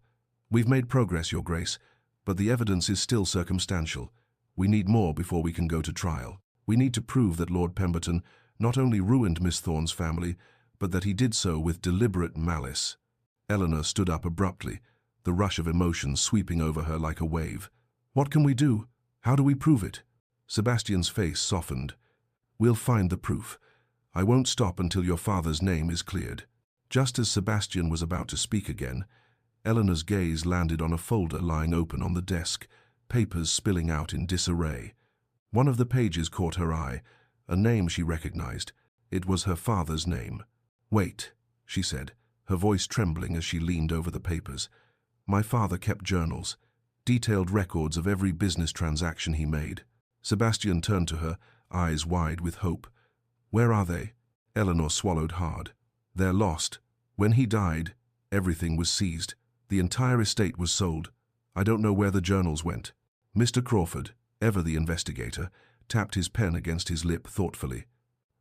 "We've made progress, Your Grace, but the evidence is still circumstantial. We need more before we can go to trial. We need to prove that Lord Pemberton not only ruined Miss Thorne's family, but that he did so with deliberate malice." Eleanor stood up abruptly, the rush of emotion sweeping over her like a wave. "What can we do? How do we prove it?" Sebastian's face softened. "We'll find the proof. I won't stop until your father's name is cleared." Just as Sebastian was about to speak again, Eleanor's gaze landed on a folder lying open on the desk, papers spilling out in disarray. One of the pages caught her eye, a name she recognized. It was her father's name. "Wait," she said, her voice trembling as she leaned over the papers. "My father kept journals, detailed records of every business transaction he made." Sebastian turned to her, eyes wide with hope. "Where are they?" Eleanor swallowed hard. "They're lost. When he died, everything was seized. The entire estate was sold. I don't know where the journals went. Mr. Crawford, ever the investigator, tapped his pen against his lip thoughtfully.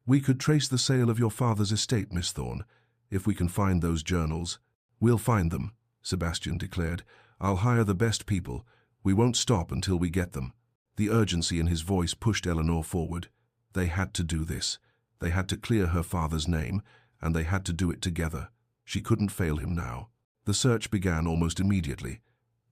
We could trace the sale of your father's estate, Miss Thorne. If we can find those journals. We'll find them, Sebastian declared. I'll hire the best people. We won't stop until we get them. The urgency in his voice pushed Eleanor forward. They had to do this. They had to clear her father's name, and they had to do it together. She couldn't fail him now. The search began almost immediately.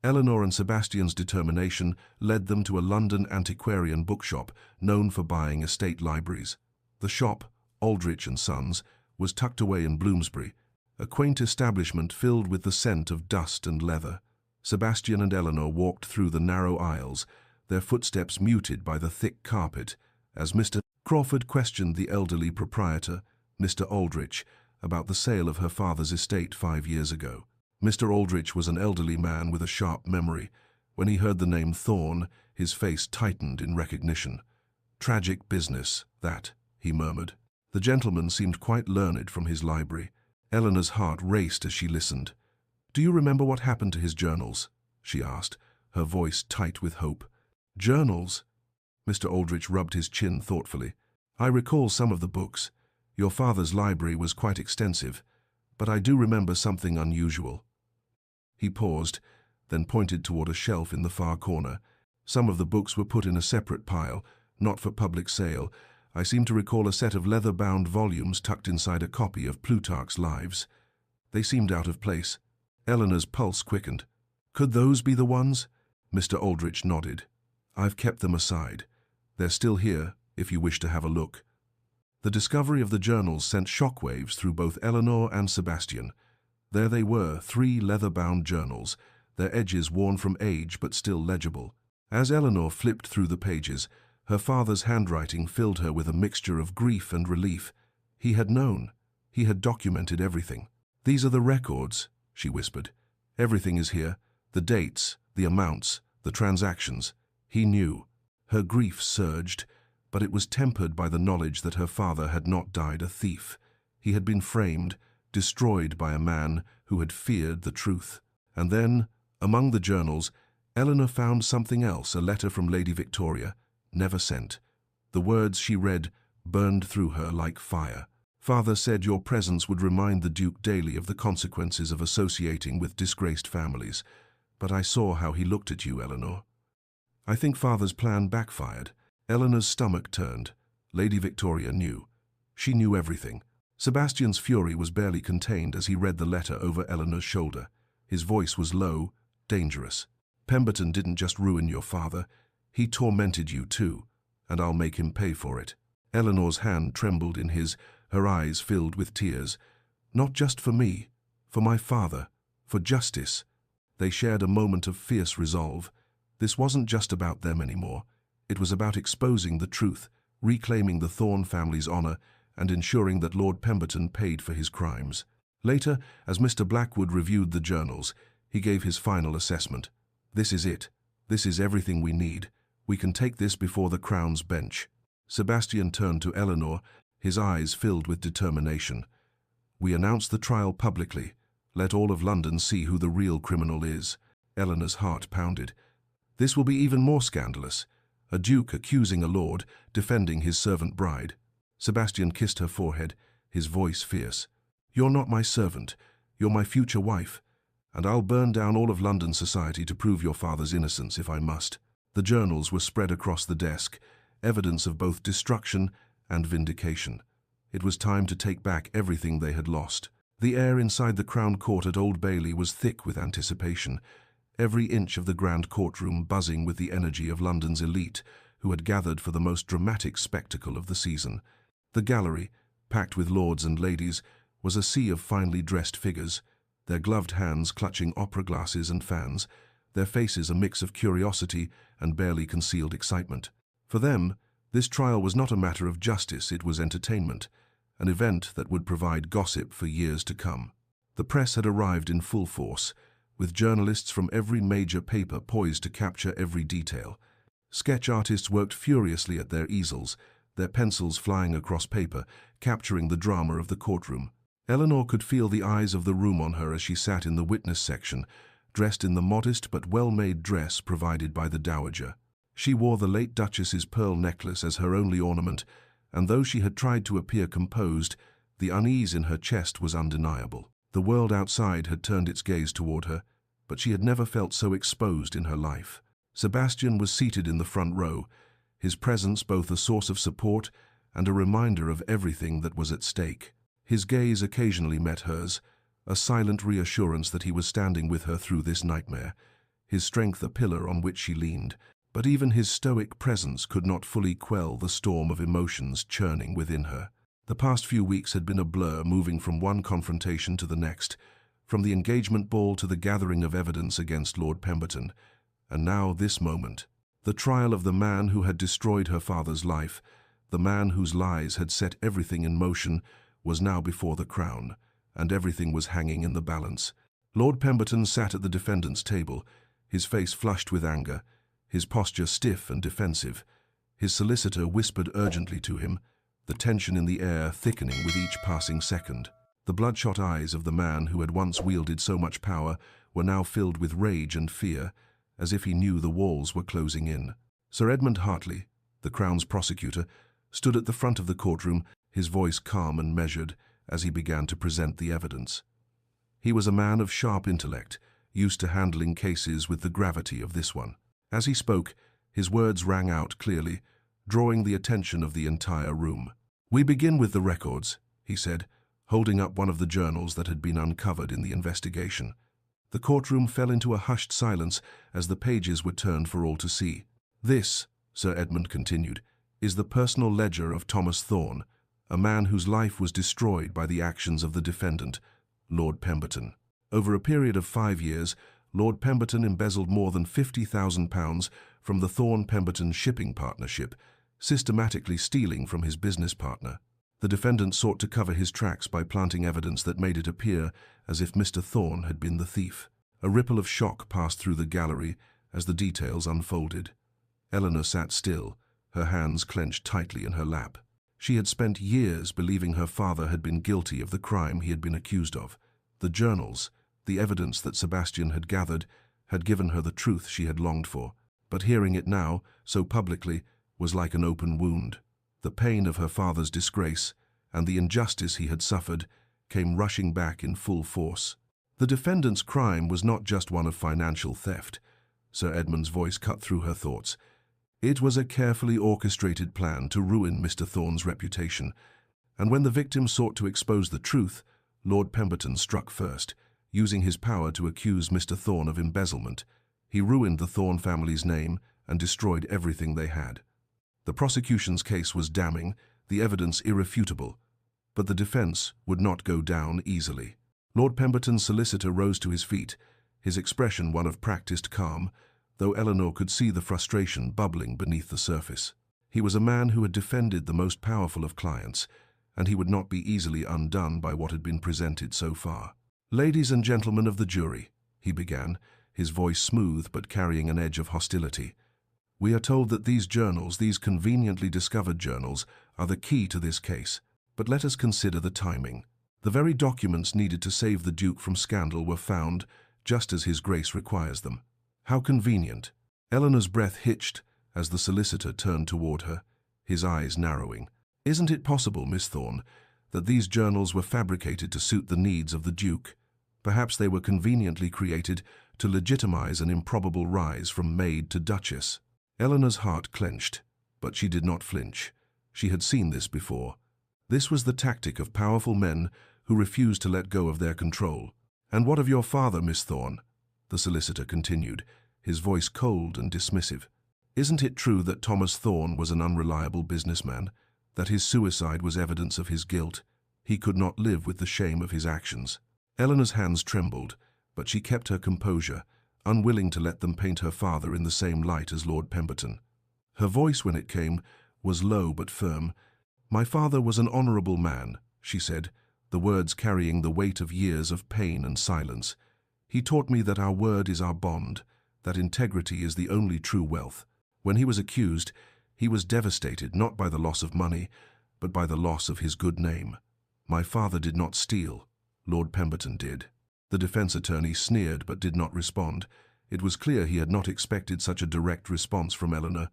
Eleanor and Sebastian's determination led them to a London antiquarian bookshop known for buying estate libraries. The shop, Aldrich & Sons, was tucked away in Bloomsbury, a quaint establishment filled with the scent of dust and leather. Sebastian and Eleanor walked through the narrow aisles, their footsteps muted by the thick carpet, as Mr. Crawford questioned the elderly proprietor, Mr. Aldrich, about the sale of her father's estate 5 years ago. Mr. Aldrich was an elderly man with a sharp memory. When he heard the name Thorne, his face tightened in recognition. Tragic business, that, he murmured. The gentleman seemed quite learned from his library. Eleanor's heart raced as she listened. Do you remember what happened to his journals? She asked, her voice tight with hope. Journals? Mr. Aldrich rubbed his chin thoughtfully. I recall some of the books. Your father's library was quite extensive, but I do remember something unusual. He paused, then pointed toward a shelf in the far corner. Some of the books were put in a separate pile, not for public sale. I seem to recall a set of leather-bound volumes tucked inside a copy of Plutarch's Lives. They seemed out of place. Eleanor's pulse quickened. Could those be the ones? Mr. Aldrich nodded. I've kept them aside. They're still here, if you wish to have a look. The discovery of the journals sent shockwaves through both Eleanor and Sebastian. There they were, 3 leather-bound journals, their edges worn from age but still legible. As Eleanor flipped through the pages, her father's handwriting filled her with a mixture of grief and relief. He had known. He had documented everything. These are the records, she whispered. Everything is here. The dates, the amounts, the transactions. He knew. Her grief surged, but it was tempered by the knowledge that her father had not died a thief. He had been framed, destroyed by a man who had feared the truth. And then, among the journals, Eleanor found something else, a letter from Lady Victoria, never sent. The words she read burned through her like fire. Father said your presence would remind the Duke daily of the consequences of associating with disgraced families. But I saw how he looked at you, Eleanor. I think Father's plan backfired. Eleanor's stomach turned. Lady Victoria knew. She knew everything. Sebastian's fury was barely contained as he read the letter over Eleanor's shoulder. His voice was low, dangerous. Pemberton didn't just ruin your father. He tormented you too, and I'll make him pay for it. Eleanor's hand trembled in his, her eyes filled with tears. Not just for me, for my father, for justice. They shared a moment of fierce resolve. This wasn't just about them anymore. It was about exposing the truth, reclaiming the Thorne family's honor, and ensuring that Lord Pemberton paid for his crimes. Later, as Mr. Blackwood reviewed the journals, he gave his final assessment. This is it. This is everything we need. We can take this before the Crown's bench. Sebastian turned to Eleanor, his eyes filled with determination. We announce the trial publicly. Let all of London see who the real criminal is. Eleanor's heart pounded. This will be even more scandalous. A duke accusing a lord, defending his servant bride. Sebastian kissed her forehead, his voice fierce. You're not my servant. You're my future wife. And I'll burn down all of London society to prove your father's innocence if I must. The journals were spread across the desk, evidence of both destruction and vindication. It was time to take back everything they had lost. The air inside the Crown Court at Old Bailey was thick with anticipation, every inch of the grand courtroom buzzing with the energy of London's elite, who had gathered for the most dramatic spectacle of the season. The gallery, packed with lords and ladies, was a sea of finely dressed figures, their gloved hands clutching opera glasses and fans, their faces a mix of curiosity and barely concealed excitement. For them, this trial was not a matter of justice, it was entertainment, an event that would provide gossip for years to come. The press had arrived in full force, with journalists from every major paper poised to capture every detail. Sketch artists worked furiously at their easels, their pencils flying across paper, capturing the drama of the courtroom. Eleanor could feel the eyes of the room on her as she sat in the witness section, dressed in the modest but well-made dress provided by the dowager. She wore the late Duchess's pearl necklace as her only ornament, and though she had tried to appear composed, the unease in her chest was undeniable. The world outside had turned its gaze toward her, but she had never felt so exposed in her life. Sebastian was seated in the front row, his presence both a source of support and a reminder of everything that was at stake. His gaze occasionally met hers, a silent reassurance that he was standing with her through this nightmare, his strength a pillar on which she leaned. But even his stoic presence could not fully quell the storm of emotions churning within her. The past few weeks had been a blur, moving from one confrontation to the next, from the engagement ball to the gathering of evidence against Lord Pemberton, and now this moment. The trial of the man who had destroyed her father's life, the man whose lies had set everything in motion, was now before the crown, and everything was hanging in the balance. Lord Pemberton sat at the defendant's table, his face flushed with anger, his posture stiff and defensive. His solicitor whispered urgently to him, the tension in the air thickening with each passing second. The bloodshot eyes of the man who had once wielded so much power were now filled with rage and fear, as if he knew the walls were closing in. Sir Edmund Hartley, the Crown's prosecutor, stood at the front of the courtroom, his voice calm and measured as he began to present the evidence. He was a man of sharp intellect, used to handling cases with the gravity of this one. As he spoke, his words rang out clearly, drawing the attention of the entire room. "We begin with the records," he said, holding up one of the journals that had been uncovered in the investigation. The courtroom fell into a hushed silence as the pages were turned for all to see. "This," Sir Edmund continued, "is the personal ledger of Thomas Thorne, a man whose life was destroyed by the actions of the defendant, Lord Pemberton. Over a period of 5 years, Lord Pemberton embezzled more than £50,000 from the Thorne-Pemberton shipping partnership, systematically stealing from his business partner. The defendant sought to cover his tracks by planting evidence that made it appear as if Mr. Thorne had been the thief." A ripple of shock passed through the gallery as the details unfolded. Eleanor sat still, her hands clenched tightly in her lap. She had spent years believing her father had been guilty of the crime he had been accused of. The journals, the evidence that Sebastian had gathered, had given her the truth she had longed for. But hearing it now, so publicly, was like an open wound. The pain of her father's disgrace and the injustice he had suffered came rushing back in full force. The defendant's crime was not just one of financial theft. Sir Edmund's voice cut through her thoughts. It was a carefully orchestrated plan to ruin Mr. Thorne's reputation, and when the victim sought to expose the truth, Lord Pemberton struck first, using his power to accuse Mr. Thorne of embezzlement. He ruined the Thorne family's name and destroyed everything they had. The prosecution's case was damning, the evidence irrefutable, but the defense would not go down easily. Lord Pemberton's solicitor rose to his feet, his expression one of practiced calm, though Eleanor could see the frustration bubbling beneath the surface. He was a man who had defended the most powerful of clients, and he would not be easily undone by what had been presented so far. "Ladies and gentlemen of the jury," he began, his voice smooth but carrying an edge of hostility. "We are told that these journals, these conveniently discovered journals, are the key to this case. But let us consider the timing. The very documents needed to save the Duke from scandal were found just as His Grace requires them. How convenient." Eleanor's breath hitched as the solicitor turned toward her, his eyes narrowing. "Isn't it possible, Miss Thorne, that these journals were fabricated to suit the needs of the Duke? Perhaps they were conveniently created to legitimize an improbable rise from maid to duchess." Eleanor's heart clenched, but she did not flinch. She had seen this before. This was the tactic of powerful men who refused to let go of their control. "And what of your father, Miss Thorne?" the solicitor continued, his voice cold and dismissive. "Isn't it true that Thomas Thorne was an unreliable businessman, that his suicide was evidence of his guilt? He could not live with the shame of his actions." Eleanor's hands trembled, but she kept her composure, unwilling to let them paint her father in the same light as Lord Pemberton. Her voice, when it came, was low but firm. "My father was an honorable man," she said, the words carrying the weight of years of pain and silence. "He taught me that our word is our bond, that integrity is the only true wealth. When he was accused, he was devastated not by the loss of money, but by the loss of his good name. My father did not steal. Lord Pemberton did." The defense attorney sneered but did not respond. It was clear he had not expected such a direct response from Eleanor.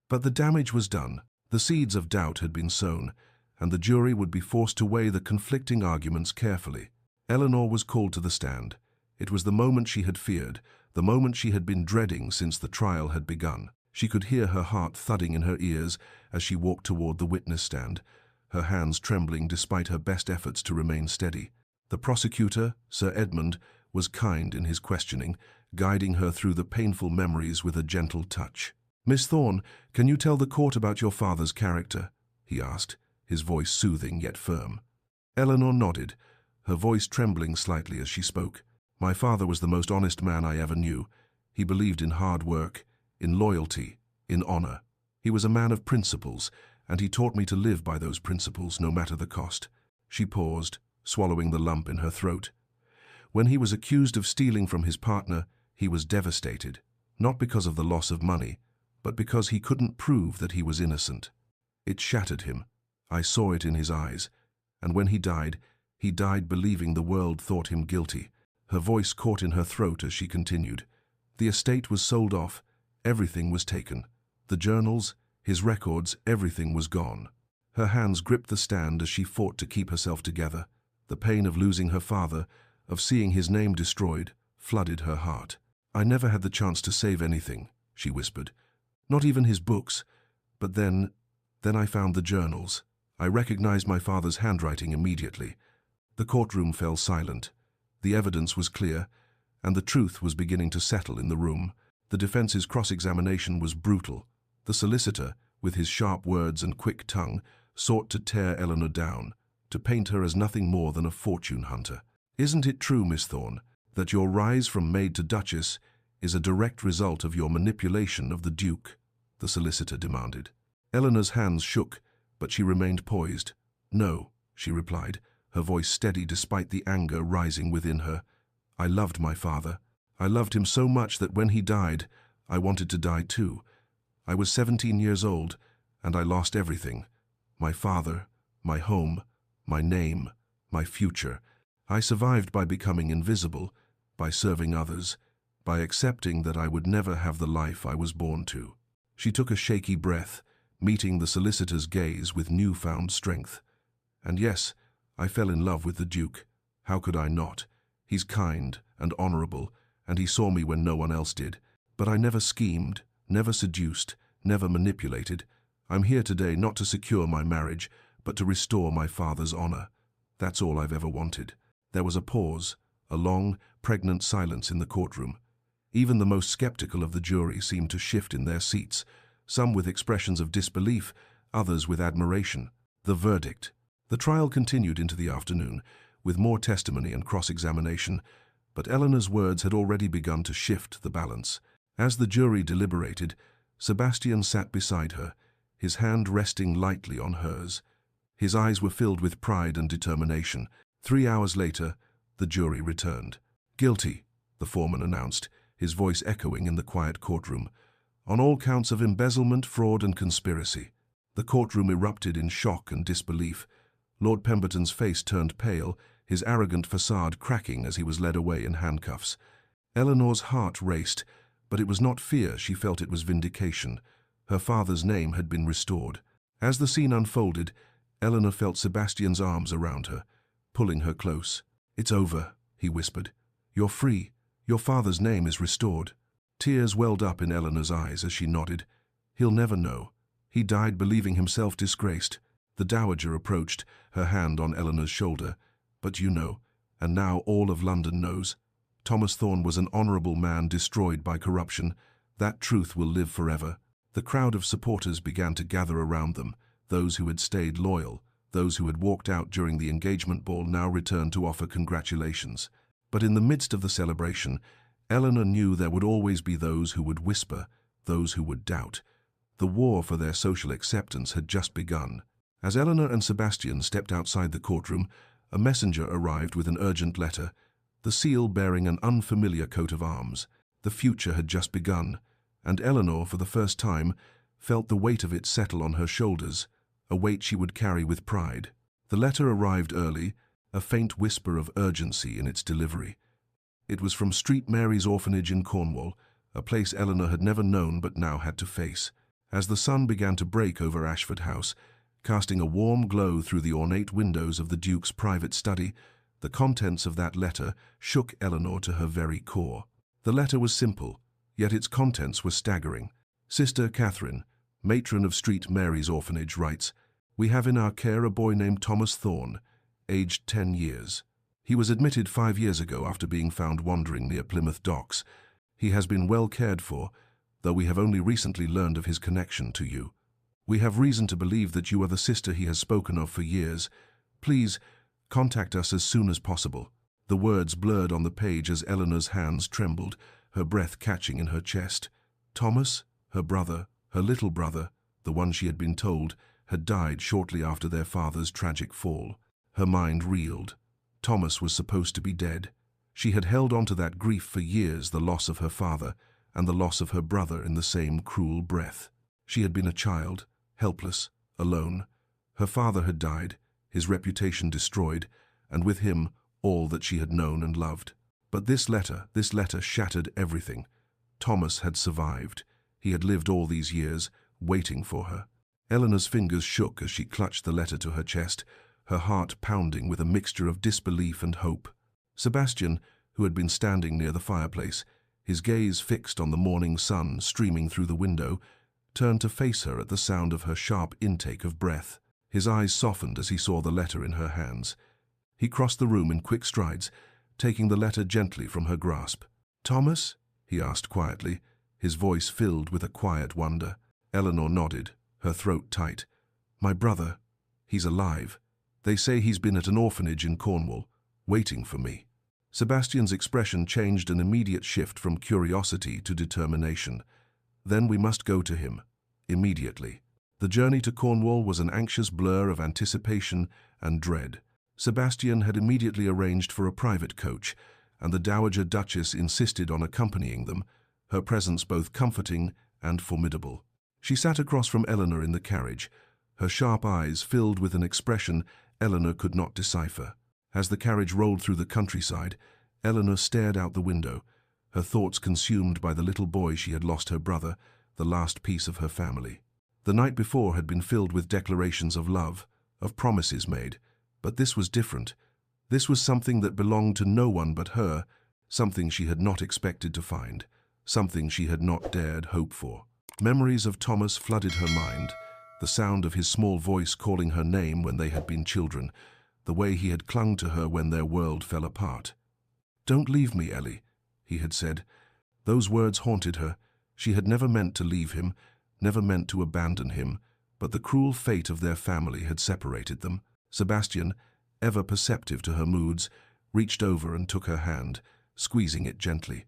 But the damage was done. The seeds of doubt had been sown, and the jury would be forced to weigh the conflicting arguments carefully. Eleanor was called to the stand. It was the moment she had feared, the moment she had been dreading since the trial had begun. She could hear her heart thudding in her ears as she walked toward the witness stand, her hands trembling despite her best efforts to remain steady. The prosecutor, Sir Edmund, was kind in his questioning, guiding her through the painful memories with a gentle touch. "Miss Thorne, can you tell the court about your father's character?" he asked, his voice soothing yet firm. Eleanor nodded, her voice trembling slightly as she spoke. "My father was the most honest man I ever knew. He believed in hard work, in loyalty, in honor. He was a man of principles, and he taught me to live by those principles no matter the cost." She paused, swallowing the lump in her throat. When he was accused of stealing from his partner, he was devastated, not because of the loss of money, but because he couldn't prove that he was innocent. It shattered him. I saw it in his eyes. And when he died believing the world thought him guilty. Her voice caught in her throat as she continued. The estate was sold off. Everything was taken. The journals, his records, everything was gone. Her hands gripped the stand as she fought to keep herself together. The pain of losing her father, of seeing his name destroyed, flooded her heart. "I never had the chance to save anything," she whispered. "Not even his books. But then I found the journals. I recognized my father's handwriting immediately." The courtroom fell silent. The evidence was clear, and the truth was beginning to settle in the room. The defense's cross-examination was brutal. The solicitor, with his sharp words and quick tongue, sought to tear Eleanor down, to paint her as nothing more than a fortune hunter. "Isn't it true, Miss Thorne, that your rise from maid to duchess is a direct result of your manipulation of the Duke?" the solicitor demanded. Eleanor's hands shook, but she remained poised. "No," she replied, her voice steady despite the anger rising within her. "I loved my father. I loved him so much that when he died, I wanted to die too. I was 17 years old, and I lost everything. My father, my home, my name, my future. I survived by becoming invisible, by serving others, by accepting that I would never have the life I was born to." She took a shaky breath, meeting the solicitor's gaze with newfound strength. "And yes, I fell in love with the Duke. How could I not? He's kind and honorable, and he saw me when no one else did. But I never schemed, never seduced, never manipulated. I'm here today not to secure my marriage, but to restore my father's honor. That's all I've ever wanted." There was a pause, a long, pregnant silence in the courtroom. Even the most skeptical of the jury seemed to shift in their seats, some with expressions of disbelief, others with admiration. The verdict. The trial continued into the afternoon, with more testimony and cross-examination, but Eleanor's words had already begun to shift the balance. As the jury deliberated, Sebastian sat beside her, his hand resting lightly on hers. His eyes were filled with pride and determination. 3 hours later, the jury returned. "Guilty," the foreman announced, his voice echoing in the quiet courtroom, "on all counts of embezzlement, fraud, and conspiracy." The courtroom erupted in shock and disbelief. Lord Pemberton's face turned pale, his arrogant facade cracking as he was led away in handcuffs. Eleanor's heart raced, but it was not fear she felt, it was vindication. Her father's name had been restored. As the scene unfolded, Eleanor felt Sebastian's arms around her, pulling her close. "It's over," he whispered. "You're free. Your father's name is restored." Tears welled up in Eleanor's eyes as she nodded. "He'll never know. He died believing himself disgraced." The dowager approached, her hand on Eleanor's shoulder. "But you know, and now all of London knows. Thomas Thorne was an honorable man destroyed by corruption. That truth will live forever." The crowd of supporters began to gather around them. Those who had stayed loyal, those who had walked out during the engagement ball now returned to offer congratulations. But in the midst of the celebration, Eleanor knew there would always be those who would whisper, those who would doubt. The war for their social acceptance had just begun. As Eleanor and Sebastian stepped outside the courtroom, a messenger arrived with an urgent letter, the seal bearing an unfamiliar coat of arms. The future had just begun, and Eleanor, for the first time, felt the weight of it settle on her shoulders, a weight she would carry with pride. The letter arrived early, a faint whisper of urgency in its delivery. It was from St. Mary's Orphanage in Cornwall, a place Eleanor had never known but now had to face. As the sun began to break over Ashford House, casting a warm glow through the ornate windows of the Duke's private study, the contents of that letter shook Eleanor to her very core. The letter was simple, yet its contents were staggering. Sister Catherine, matron of St. Mary's Orphanage, writes, "We have in our care a boy named Thomas Thorne, aged 10 years. He was admitted 5 years ago after being found wandering near Plymouth docks. He has been well cared for, though we have only recently learned of his connection to you. We have reason to believe that you are the sister he has spoken of for years. Please, contact us as soon as possible." The words blurred on the page as Eleanor's hands trembled, her breath catching in her chest. Thomas, her brother, her little brother, the one she had been told, had died shortly after their father's tragic fall. Her mind reeled. Thomas was supposed to be dead. She had held on to that grief for years, the loss of her father and the loss of her brother in the same cruel breath. She had been a child, helpless, alone. Her father had died, his reputation destroyed, and with him all that she had known and loved. But this letter shattered everything. Thomas had survived. He had lived all these years, waiting for her. Eleanor's fingers shook as she clutched the letter to her chest, her heart pounding with a mixture of disbelief and hope. Sebastian, who had been standing near the fireplace, his gaze fixed on the morning sun streaming through the window, turned to face her at the sound of her sharp intake of breath. His eyes softened as he saw the letter in her hands. He crossed the room in quick strides, taking the letter gently from her grasp. "Thomas?" he asked quietly, his voice filled with a quiet wonder. Eleanor nodded, her throat tight. "My brother. He's alive. They say he's been at an orphanage in Cornwall, waiting for me." Sebastian's expression changed, an immediate shift from curiosity to determination. "Then we must go to him, immediately." The journey to Cornwall was an anxious blur of anticipation and dread. Sebastian had immediately arranged for a private coach, and the Dowager Duchess insisted on accompanying them, her presence both comforting and formidable. She sat across from Eleanor in the carriage, her sharp eyes filled with an expression Eleanor could not decipher. As the carriage rolled through the countryside, Eleanor stared out the window, her thoughts consumed by the little boy she had lost, her brother, the last piece of her family. The night before had been filled with declarations of love, of promises made, but this was different. This was something that belonged to no one but her, something she had not expected to find, something she had not dared hope for. Memories of Thomas flooded her mind, the sound of his small voice calling her name when they had been children, the way he had clung to her when their world fell apart. "Don't leave me, Ellie," he had said. Those words haunted her. She had never meant to leave him, never meant to abandon him, but the cruel fate of their family had separated them. Sebastian, ever perceptive to her moods, reached over and took her hand, squeezing it gently.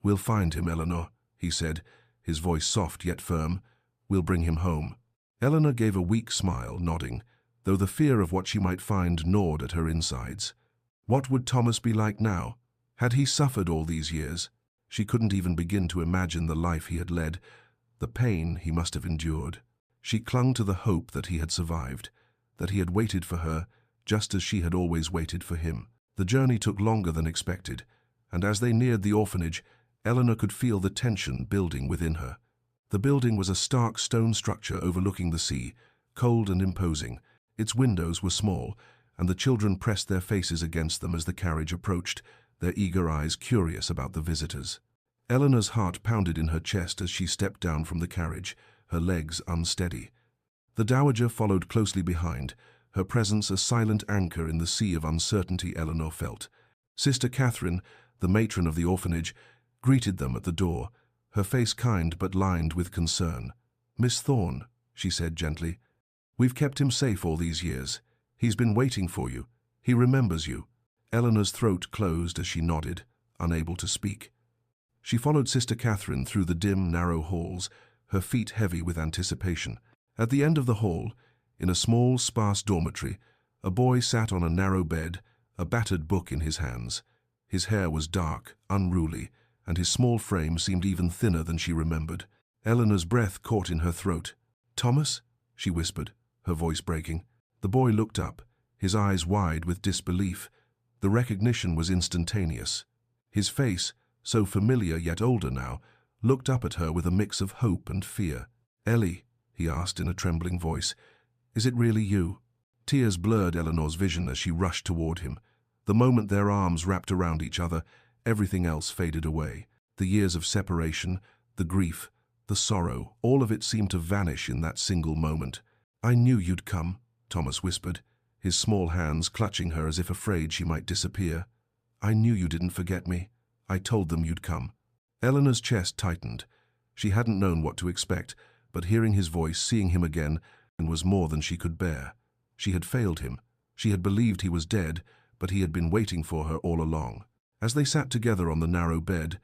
"We'll find him, Eleanor," he said, his voice soft yet firm. "We'll bring him home." Eleanor gave a weak smile, nodding, though the fear of what she might find gnawed at her insides. What would Thomas be like now? Had he suffered all these years? She couldn't even begin to imagine the life he had led, the pain he must have endured. She clung to the hope that he had survived, that he had waited for her, just as she had always waited for him. The journey took longer than expected, and as they neared the orphanage, Eleanor could feel the tension building within her. The building was a stark stone structure overlooking the sea, cold and imposing. Its windows were small, and the children pressed their faces against them as the carriage approached, their eager eyes curious about the visitors. Eleanor's heart pounded in her chest as she stepped down from the carriage, her legs unsteady. The Dowager followed closely behind, her presence a silent anchor in the sea of uncertainty Eleanor felt. Sister Catherine, the matron of the orphanage, greeted them at the door, her face kind but lined with concern. "Miss Thorne," she said gently, "we've kept him safe all these years. He's been waiting for you. He remembers you." Eleanor's throat closed as she nodded, unable to speak. She followed Sister Catherine through the dim, narrow halls, her feet heavy with anticipation. At the end of the hall, in a small, sparse dormitory, a boy sat on a narrow bed, a battered book in his hands. His hair was dark, unruly, and his small frame seemed even thinner than she remembered. Eleanor's breath caught in her throat. "Thomas?" she whispered, her voice breaking. The boy looked up, his eyes wide with disbelief. The recognition was instantaneous. His face, so familiar yet older now, looked up at her with a mix of hope and fear. "Ellie," he asked in a trembling voice, "is it really you?" Tears blurred Eleanor's vision as she rushed toward him. The moment their arms wrapped around each other, everything else faded away. The years of separation, the grief, the sorrow, all of it seemed to vanish in that single moment. "I knew you'd come," Thomas whispered, his small hands clutching her as if afraid she might disappear. "I knew you didn't forget me. I told them you'd come." Eleanor's chest tightened. She hadn't known what to expect, but hearing his voice, seeing him again, was more than she could bear. She had failed him. She had believed he was dead, but he had been waiting for her all along. As they sat together on the narrow bed,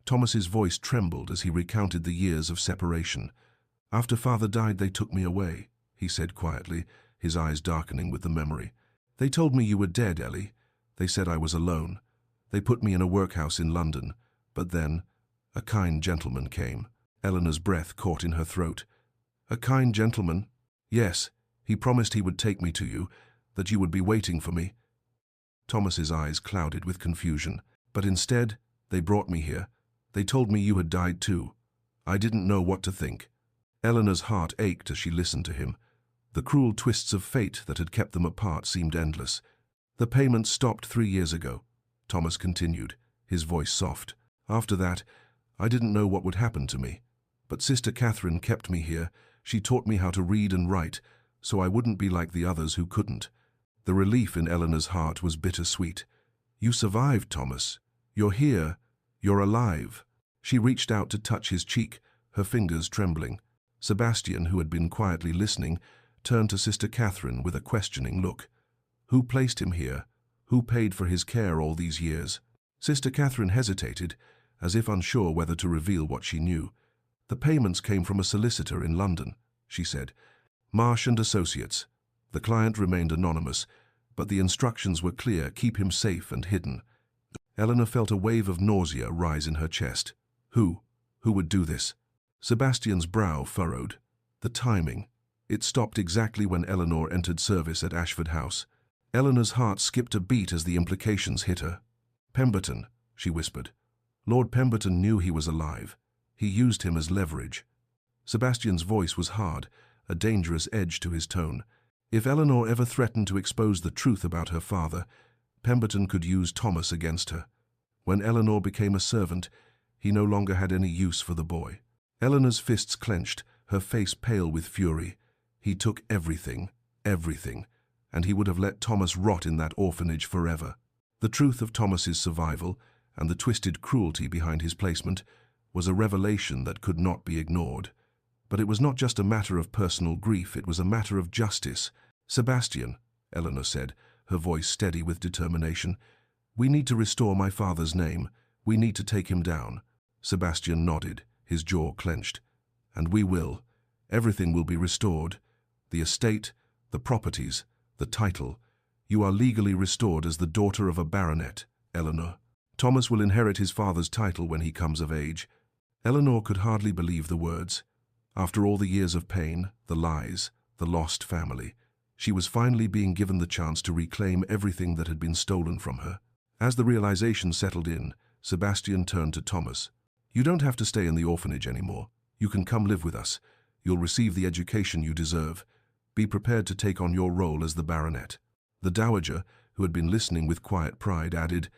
Thomas's voice trembled as he recounted the years of separation. "After Father died, they took me away," he said quietly, his eyes darkening with the memory. "They told me you were dead, Ellie. They said I was alone. They put me in a workhouse in London. But then, a kind gentleman came." Eleanor's breath caught in her throat. "A kind gentleman?" "Yes, he promised he would take me to you, that you would be waiting for me." Thomas's eyes clouded with confusion. "But instead, they brought me here. They told me you had died too. I didn't know what to think." Eleanor's heart ached as she listened to him. The cruel twists of fate that had kept them apart seemed endless. "The payments stopped 3 years ago," Thomas continued, his voice soft. "After that, I didn't know what would happen to me. But Sister Catherine kept me here. She taught me how to read and write, so I wouldn't be like the others who couldn't." The relief in Eleanor's heart was bittersweet. "You survived, Thomas. You're here. You're alive." She reached out to touch his cheek, her fingers trembling. Sebastian, who had been quietly listening, turned to Sister Catherine with a questioning look. "Who placed him here? Who paid for his care all these years?" Sister Catherine hesitated, as if unsure whether to reveal what she knew. "The payments came from a solicitor in London," she said. "Marsh and Associates. The client remained anonymous, but the instructions were clear: keep him safe and hidden." Eleanor felt a wave of nausea rise in her chest. Who would do this? Sebastian's brow furrowed. The timing. It stopped exactly when Eleanor entered service at Ashford House. Eleanor's heart skipped a beat as the implications hit her. "Pemberton," she whispered. "Lord Pemberton knew he was alive. He used him as leverage." Sebastian's voice was hard, a dangerous edge to his tone. If Eleanor ever threatened to expose the truth about her father, Pemberton could use Thomas against her. When Eleanor became a servant, he no longer had any use for the boy. Eleanor's fists clenched, her face pale with fury. He took everything, and he would have let Thomas rot in that orphanage forever. The truth of Thomas's survival, and the twisted cruelty behind his placement, was a revelation that could not be ignored. But it was not just a matter of personal grief, it was a matter of justice. "Sebastian," Eleanor said, her voice steady with determination, "we need to restore my father's name. We need to take him down." Sebastian nodded, his jaw clenched. "And we will. Everything will be restored. The estate, the properties, the title. You are legally restored as the daughter of a baronet, Eleanor. Thomas will inherit his father's title when he comes of age." Eleanor could hardly believe the words. After all the years of pain, the lies, the lost family, she was finally being given the chance to reclaim everything that had been stolen from her. As the realization settled in, Sebastian turned to Thomas. "You don't have to stay in the orphanage anymore. You can come live with us. You'll receive the education you deserve. Be prepared to take on your role as the baronet." The dowager, who had been listening with quiet pride, added,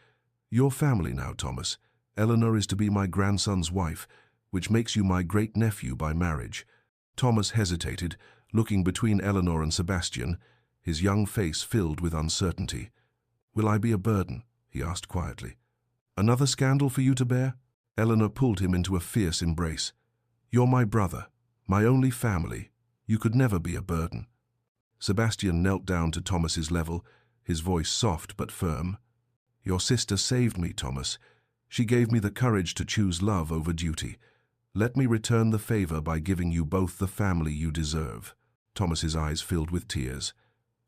"Your family now, Thomas. Eleanor is to be my grandson's wife, which makes you my great-nephew by marriage." Thomas hesitated, looking between Eleanor and Sebastian, his young face filled with uncertainty. "Will I be a burden?" he asked quietly. "Another scandal for you to bear?" Eleanor pulled him into a fierce embrace. "You're my brother, my only family. You could never be a burden." Sebastian knelt down to Thomas's level, his voice soft but firm. "Your sister saved me, Thomas. She gave me the courage to choose love over duty. Let me return the favor by giving you both the family you deserve." Thomas's eyes filled with tears.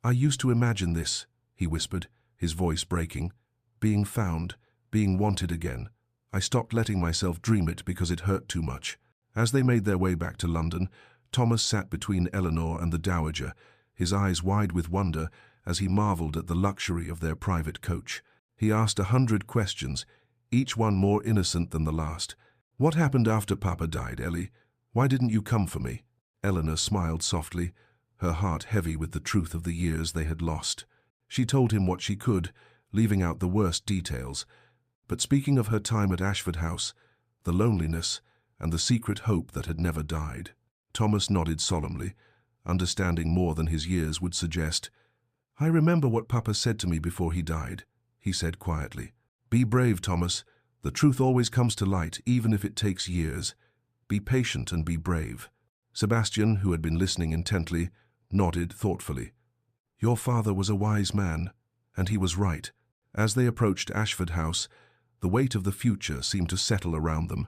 "I used to imagine this," he whispered, his voice breaking. "Being found, being wanted again. I stopped letting myself dream it because it hurt too much." As they made their way back to London, Thomas sat between Eleanor and the dowager, his eyes wide with wonder as he marveled at the luxury of their private coach. He asked 100 questions, each one more innocent than the last. "What happened after Papa died, Ellie? Why didn't you come for me?" Eleanor smiled softly, her heart heavy with the truth of the years they had lost. She told him what she could, leaving out the worst details. But speaking of her time at Ashford House, the loneliness, and the secret hope that had never died, Thomas nodded solemnly, understanding more than his years would suggest. "I remember what Papa said to me before he died," he said quietly. "Be brave, Thomas. The truth always comes to light, even if it takes years. Be patient and be brave." Sebastian, who had been listening intently, nodded thoughtfully. "Your father was a wise man, and he was right." As they approached Ashford House, the weight of the future seemed to settle around them.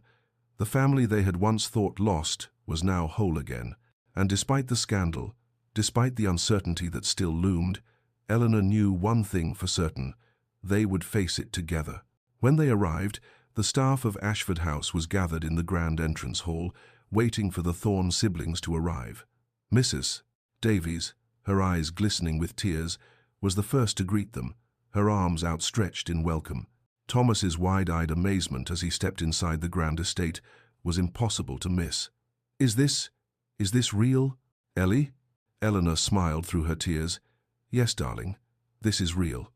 The family they had once thought lost was now whole again, and despite the scandal, despite the uncertainty that still loomed, Eleanor knew one thing for certain: they would face it together. When they arrived, the staff of Ashford House was gathered in the grand entrance hall, waiting for the Thorne siblings to arrive. Mrs. Davies, her eyes glistening with tears, was the first to greet them, her arms outstretched in welcome. Thomas's wide-eyed amazement as he stepped inside the grand estate was impossible to miss. Is this real, Ellie?" Eleanor smiled through her tears. "Yes, darling, this is real.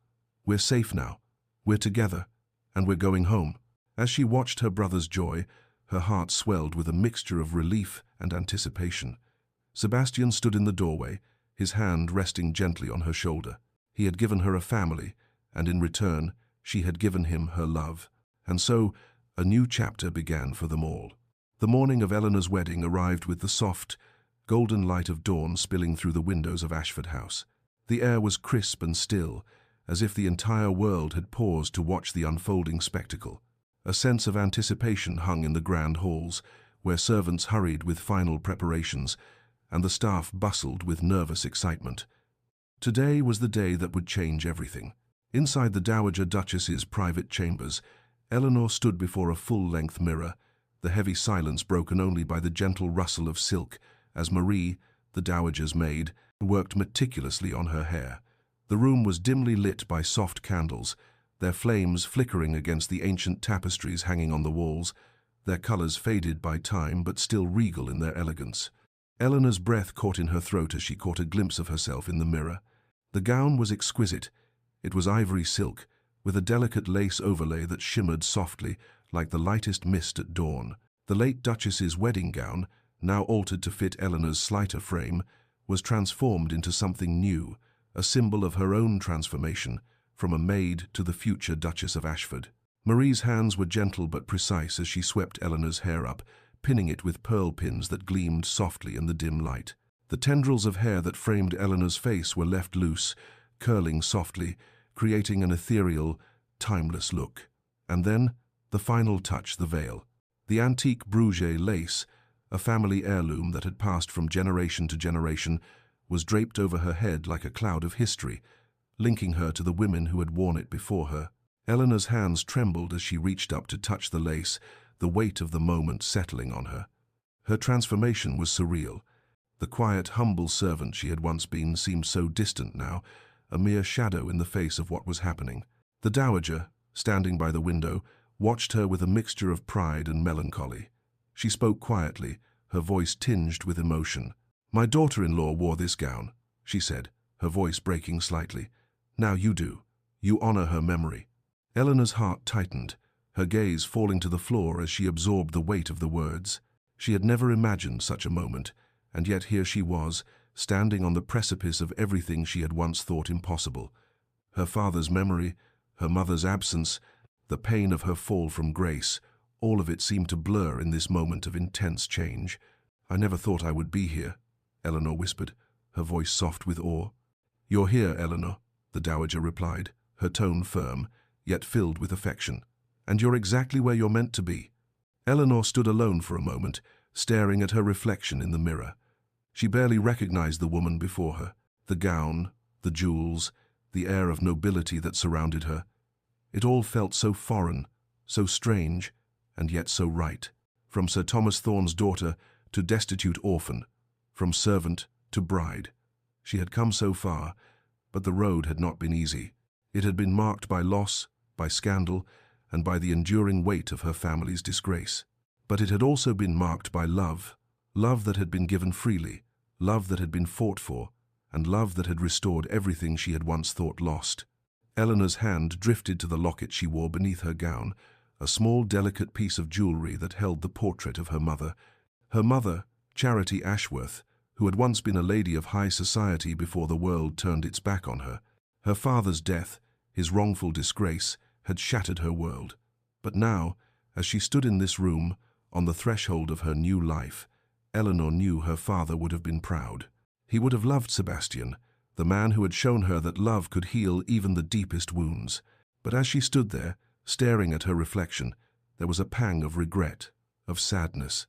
We're safe now. We're together, and we're going home." As she watched her brother's joy, her heart swelled with a mixture of relief and anticipation. Sebastian stood in the doorway, his hand resting gently on her shoulder. He had given her a family, and in return, she had given him her love. And so, a new chapter began for them all. The morning of Eleanor's wedding arrived with the soft, golden light of dawn spilling through the windows of Ashford House. The air was crisp and still, as if the entire world had paused to watch the unfolding spectacle. A sense of anticipation hung in the grand halls, where servants hurried with final preparations, and the staff bustled with nervous excitement. Today was the day that would change everything. Inside the Dowager Duchess's private chambers, Eleanor stood before a full-length mirror, the heavy silence broken only by the gentle rustle of silk as Marie, the Dowager's maid, worked meticulously on her hair. The room was dimly lit by soft candles, their flames flickering against the ancient tapestries hanging on the walls, their colors faded by time but still regal in their elegance. Eleanor's breath caught in her throat as she caught a glimpse of herself in the mirror. The gown was exquisite. It was ivory silk, with a delicate lace overlay that shimmered softly like the lightest mist at dawn. The late Duchess's wedding gown, now altered to fit Eleanor's slighter frame, was transformed into something new, a symbol of her own transformation, from a maid to the future Duchess of Ashford. Marie's hands were gentle but precise as she swept Eleanor's hair up, pinning it with pearl pins that gleamed softly in the dim light. The tendrils of hair that framed Eleanor's face were left loose, curling softly, creating an ethereal, timeless look. And then, the final touch, the veil. The antique Bruges lace, a family heirloom that had passed from generation to generation, was draped over her head like a cloud of history, linking her to the women who had worn it before her. Eleanor's hands trembled as she reached up to touch the lace, the weight of the moment settling on her. Her transformation was surreal. The quiet, humble servant she had once been seemed so distant now, a mere shadow in the face of what was happening. The Dowager, standing by the window, watched her with a mixture of pride and melancholy. She spoke quietly, her voice tinged with emotion. "My daughter-in-law wore this gown," she said, her voice breaking slightly. "Now you do. You honor her memory." Eleanor's heart tightened, her gaze falling to the floor as she absorbed the weight of the words. She had never imagined such a moment, and yet here she was, standing on the precipice of everything she had once thought impossible. Her father's memory, her mother's absence, the pain of her fall from grace, all of it seemed to blur in this moment of intense change. "I never thought I would be here," Eleanor whispered, her voice soft with awe. "You're here, Eleanor," the Dowager replied, her tone firm, yet filled with affection. "And you're exactly where you're meant to be." Eleanor stood alone for a moment, staring at her reflection in the mirror. She barely recognized the woman before her, the gown, the jewels, the air of nobility that surrounded her. It all felt so foreign, so strange, and yet so right. From Sir Thomas Thorne's daughter to destitute orphan, from servant to bride. She had come so far, but the road had not been easy. It had been marked by loss, by scandal, and by the enduring weight of her family's disgrace. But it had also been marked by love, love that had been given freely, love that had been fought for, and love that had restored everything she had once thought lost. Eleanor's hand drifted to the locket she wore beneath her gown, a small, delicate piece of jewelry that held the portrait of her mother. Her mother, Charity Ashworth, who had once been a lady of high society before the world turned its back on her. Her father's death, his wrongful disgrace, had shattered her world. But now, as she stood in this room, on the threshold of her new life, Eleanor knew her father would have been proud. He would have loved Sebastian, the man who had shown her that love could heal even the deepest wounds. But as she stood there, staring at her reflection, there was a pang of regret, of sadness.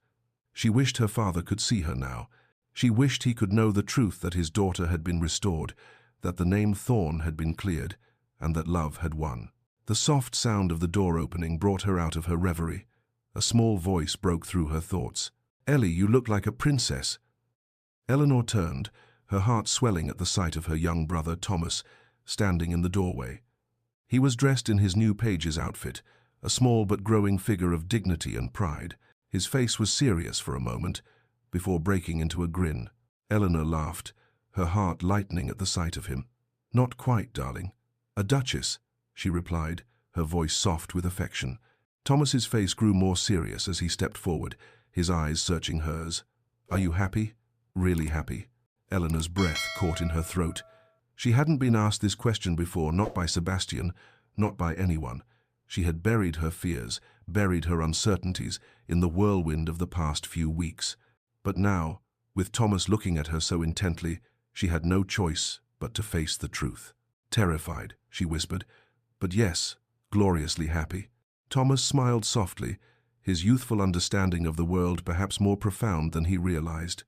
She wished her father could see her now. She wished he could know the truth that his daughter had been restored, that the name Thorn had been cleared, and that love had won. The soft sound of the door opening brought her out of her reverie. A small voice broke through her thoughts. "Ellie, you look like a princess." Eleanor turned, her heart swelling at the sight of her young brother Thomas, standing in the doorway. He was dressed in his new page's outfit, a small but growing figure of dignity and pride. His face was serious for a moment, before breaking into a grin. Eleanor laughed, her heart lightening at the sight of him. "Not quite, darling. A duchess," she replied, her voice soft with affection. Thomas's face grew more serious as he stepped forward, his eyes searching hers. "Are you happy? Really happy?" Eleanor's breath caught in her throat. She hadn't been asked this question before, not by Sebastian, not by anyone. She had buried her fears, buried her uncertainties in the whirlwind of the past few weeks. But now, with Thomas looking at her so intently, she had no choice but to face the truth. "Terrified," she whispered, "but yes, gloriously happy." Thomas smiled softly, his youthful understanding of the world perhaps more profound than he realized.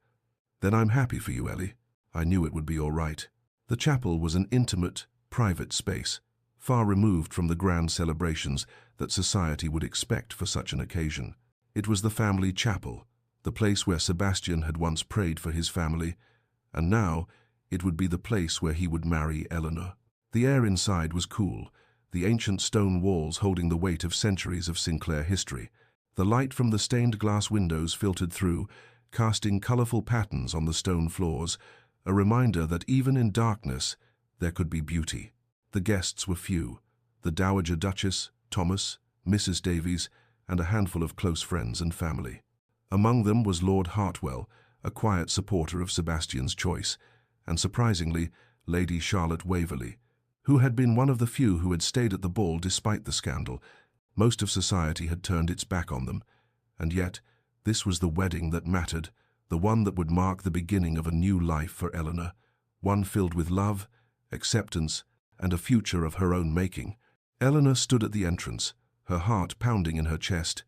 "Then I'm happy for you, Ellie. I knew it would be all right." The chapel was an intimate, private space, far removed from the grand celebrations that society would expect for such an occasion. It was the family chapel, the place where Sebastian had once prayed for his family, and now it would be the place where he would marry Eleanor. The air inside was cool, the ancient stone walls holding the weight of centuries of Sinclair history. The light from the stained glass windows filtered through, casting colorful patterns on the stone floors, a reminder that even in darkness there could be beauty. The guests were few: the Dowager Duchess, Thomas, Mrs. Davies, and a handful of close friends and family. Among them was Lord Hartwell, a quiet supporter of Sebastian's choice, and surprisingly, Lady Charlotte Waverley, who had been one of the few who had stayed at the ball despite the scandal. Most of society had turned its back on them, and yet this was the wedding that mattered, the one that would mark the beginning of a new life for Eleanor, one filled with love, acceptance, and a future of her own making. Eleanor stood at the entrance, her heart pounding in her chest.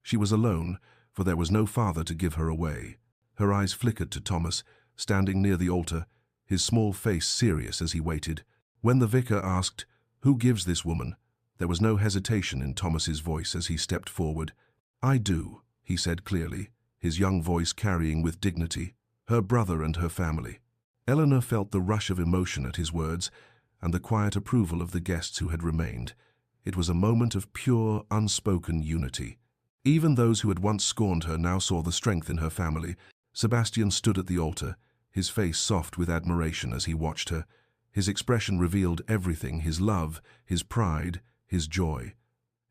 She was alone, for there was no father to give her away. Her eyes flickered to Thomas, standing near the altar, his small face serious as he waited. When the vicar asked, "Who gives this woman?" there was no hesitation in Thomas's voice as he stepped forward. "I do," he said clearly, his young voice carrying with dignity, "her brother and her family." Eleanor felt the rush of emotion at his words and the quiet approval of the guests who had remained. It was a moment of pure, unspoken unity. Even those who had once scorned her now saw the strength in her family. Sebastian stood at the altar, his face soft with admiration as he watched her. His expression revealed everything: his love, his pride, his joy.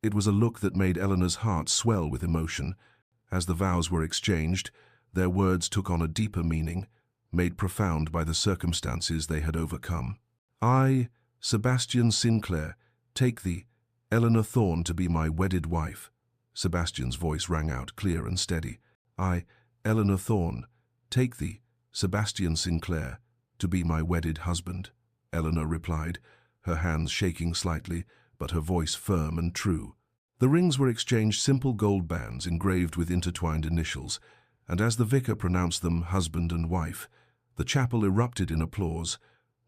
It was a look that made Eleanor's heart swell with emotion. As the vows were exchanged, their words took on a deeper meaning, made profound by the circumstances they had overcome. "I, Sebastian Sinclair, take thee, Eleanor Thorn, to be my wedded wife." Sebastian's voice rang out clear and steady. "I, Eleanor Thorn, take thee, Sebastian Sinclair, to be my wedded husband," Eleanor replied, her hands shaking slightly, but her voice firm and true. The rings were exchanged, simple gold bands engraved with intertwined initials, and as the vicar pronounced them husband and wife, the chapel erupted in applause,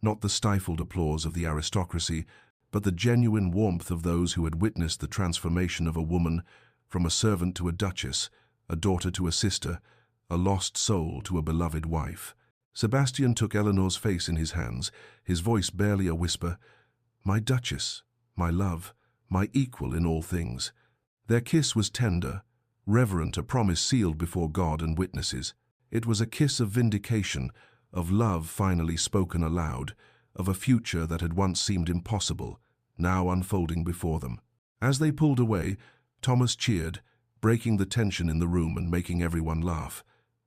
not the stifled applause of the aristocracy, but the genuine warmth of those who had witnessed the transformation of a woman from a servant to a duchess, a daughter to a sister, a lost soul to a beloved wife. Sebastian took Eleanor's face in his hands, his voice barely a whisper. "My duchess, my love, my equal in all things. Their kiss was tender, reverent, a promise sealed before God and witnesses. It was a kiss of vindication, of love finally spoken aloud, of a future that had once seemed impossible, now unfolding before them. As they pulled away, Thomas cheered, breaking the tension in the room and making everyone laugh.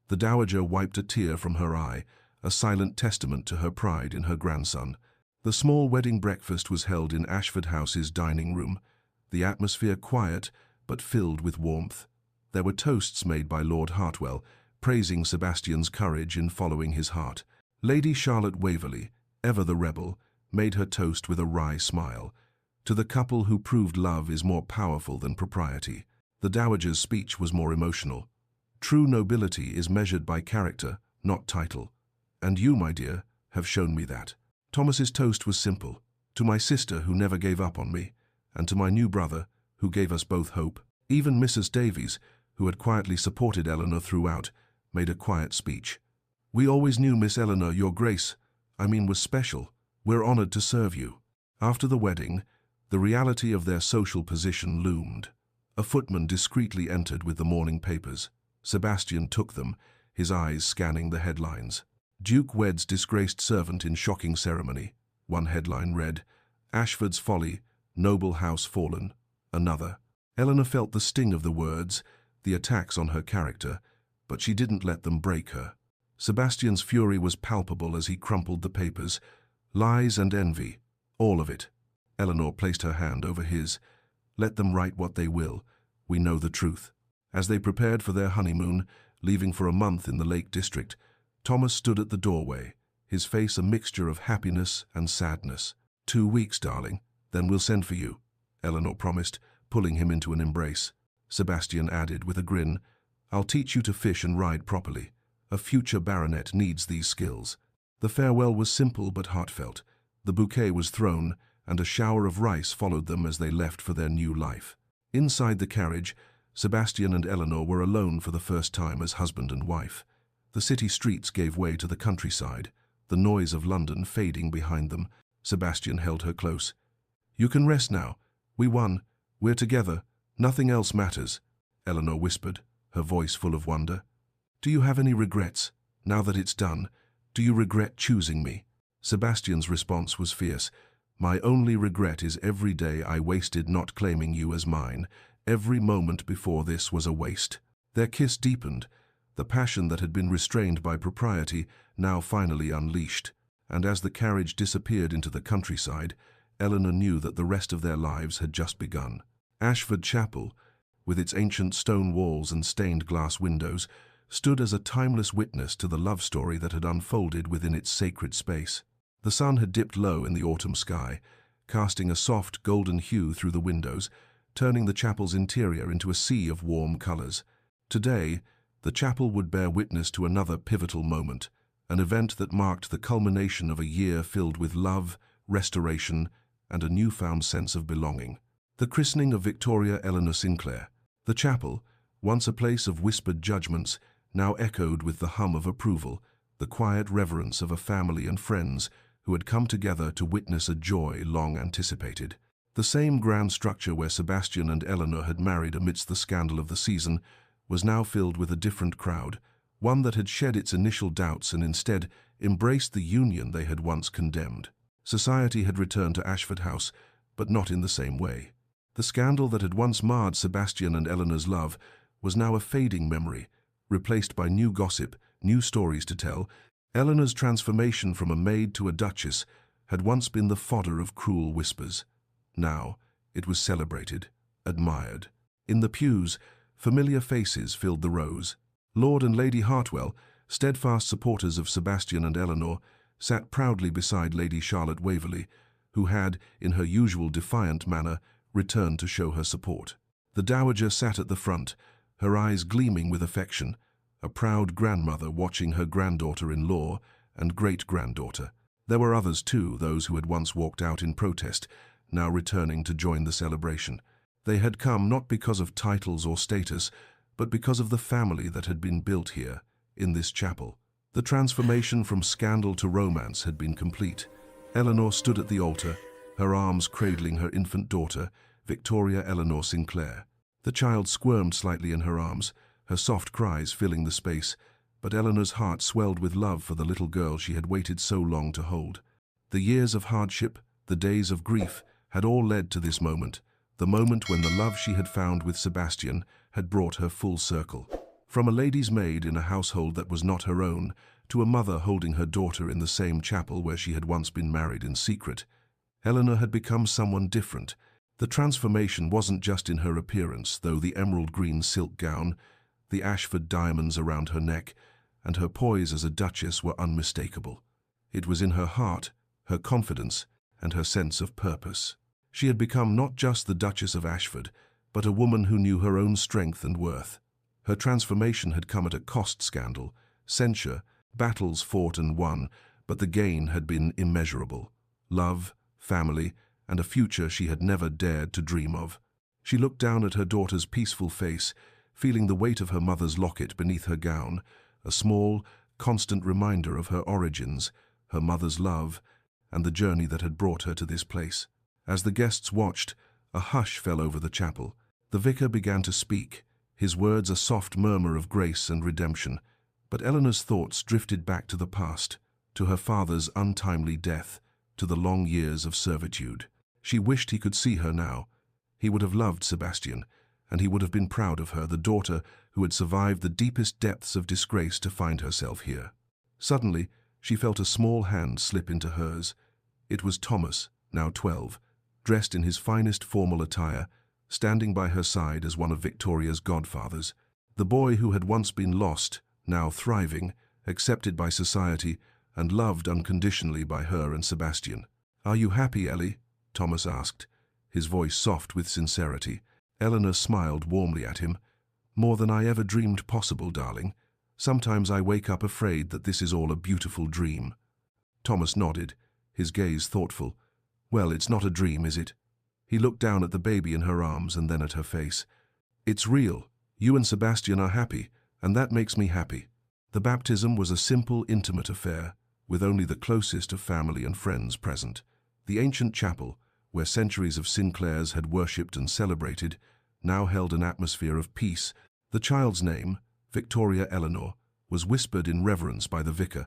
The dowager wiped a tear from her eye, a silent testament to her pride in her grandson. The small wedding breakfast was held in Ashford House's dining room, the atmosphere quiet but filled with warmth. There were toasts made by Lord Hartwell, praising Sebastian's courage in following his heart. Lady Charlotte Waverley, ever the rebel, made her toast with a wry smile. To the couple who proved love is more powerful than propriety. The dowager's speech was more emotional. True nobility is measured by character, not title. And you, my dear, have shown me that. Thomas's toast was simple. To my sister who never gave up on me, and to my new brother who gave us both hope. Even Mrs. Davies, who had quietly supported Eleanor throughout, made a quiet speech. We always knew Miss Eleanor, your grace, was special. We're honored to serve you. After the wedding, the reality of their social position loomed. A footman discreetly entered with the morning papers. Sebastian took them, his eyes scanning the headlines. Duke weds disgraced servant in shocking ceremony. One headline read, Ashford's folly, noble house fallen. Another. Eleanor felt the sting of the words, the attacks on her character, but she didn't let them break her. Sebastian's fury was palpable as he crumpled the papers. Lies and envy, all of it. Eleanor placed her hand over his. Let them write what they will. We know the truth. As they prepared for their honeymoon, leaving for a month in the Lake District, Thomas stood at the doorway, his face a mixture of happiness and sadness. 2 weeks, darling, then we'll send for you, Eleanor promised, pulling him into an embrace. Sebastian added with a grin, I'll teach you to fish and ride properly. A future baronet needs these skills. The farewell was simple but heartfelt. The bouquet was thrown, and a shower of rice followed them as they left for their new life. Inside the carriage, Sebastian and Eleanor were alone for the first time as husband and wife. The city streets gave way to the countryside, the noise of London fading behind them. Sebastian held her close. You can rest now. We won. We're together. Nothing else matters, Eleanor whispered, her voice full of wonder. Do you have any regrets? Now that it's done, do you regret choosing me? Sebastian's response was fierce. My only regret is every day I wasted not claiming you as mine. Every moment before this was a waste. Their kiss deepened, the passion that had been restrained by propriety now finally unleashed, and as the carriage disappeared into the countryside, Eleanor knew that the rest of their lives had just begun. Ashford Chapel, with its ancient stone walls and stained glass windows, stood as a timeless witness to the love story that had unfolded within its sacred space. The sun had dipped low in the autumn sky, casting a soft golden hue through the windows, turning the chapel's interior into a sea of warm colors. Today, the chapel would bear witness to another pivotal moment, an event that marked the culmination of a year filled with love, restoration, and a newfound sense of belonging. The christening of Victoria Eleanor Sinclair. The chapel, once a place of whispered judgments, now echoed with the hum of approval, the quiet reverence of a family and friends who had come together to witness a joy long anticipated. The same grand structure where Sebastian and Eleanor had married amidst the scandal of the season was now filled with a different crowd, one that had shed its initial doubts and instead embraced the union they had once condemned. Society had returned to Ashford House, but not in the same way. The scandal that had once marred Sebastian and Eleanor's love was now a fading memory, replaced by new gossip, new stories to tell. Eleanor's transformation from a maid to a duchess had once been the fodder of cruel whispers. Now, it was celebrated, admired. In the pews, familiar faces filled the rows. Lord and Lady Hartwell, steadfast supporters of Sebastian and Eleanor, sat proudly beside Lady Charlotte Waverley, who had, in her usual defiant manner, returned to show her support. The dowager sat at the front, her eyes gleaming with affection, a proud grandmother watching her granddaughter-in-law and great-granddaughter. There were others too, those who had once walked out in protest, now returning to join the celebration. They had come not because of titles or status, but because of the family that had been built here, in this chapel. The transformation from scandal to romance had been complete. Eleanor stood at the altar, her arms cradling her infant daughter, Victoria Eleanor Sinclair. The child squirmed slightly in her arms, her soft cries filling the space, but Eleanor's heart swelled with love for the little girl she had waited so long to hold. The years of hardship, the days of grief, had all led to this moment, the moment when the love she had found with Sebastian had brought her full circle. From a lady's maid in a household that was not her own, to a mother holding her daughter in the same chapel where she had once been married in secret, Eleanor had become someone different. The transformation wasn't just in her appearance, though the emerald green silk gown, the Ashford diamonds around her neck, and her poise as a duchess were unmistakable. It was in her heart, her confidence, and her sense of purpose. She had become not just the Duchess of Ashford, but a woman who knew her own strength and worth. Her transformation had come at a cost: scandal, censure, battles fought and won, but the gain had been immeasurable. Love, family, and a future she had never dared to dream of. She looked down at her daughter's peaceful face, feeling the weight of her mother's locket beneath her gown, a small, constant reminder of her origins, her mother's love, and the journey that had brought her to this place. As the guests watched, a hush fell over the chapel. The vicar began to speak, his words a soft murmur of grace and redemption. But Eleanor's thoughts drifted back to the past, to her father's untimely death, to the long years of servitude. She wished he could see her now. He would have loved Sebastian, and he would have been proud of her, the daughter who had survived the deepest depths of disgrace to find herself here. Suddenly, she felt a small hand slip into hers. It was Thomas, now 12, dressed in his finest formal attire, standing by her side as one of Victoria's godfathers. The boy who had once been lost, now thriving, accepted by society, and loved unconditionally by her and Sebastian. "Are you happy, Ellie?" Thomas asked, his voice soft with sincerity. Eleanor smiled warmly at him. "More than I ever dreamed possible, darling. Sometimes I wake up afraid that this is all a beautiful dream." Thomas nodded, his gaze thoughtful. "Well, it's not a dream, is it?" He looked down at the baby in her arms and then at her face. "It's real. You and Sebastian are happy, and that makes me happy." The baptism was a simple, intimate affair, with only the closest of family and friends present. The ancient chapel, where centuries of Sinclairs had worshipped and celebrated, now held an atmosphere of peace. The child's name, Victoria Eleanor, was whispered in reverence by the vicar,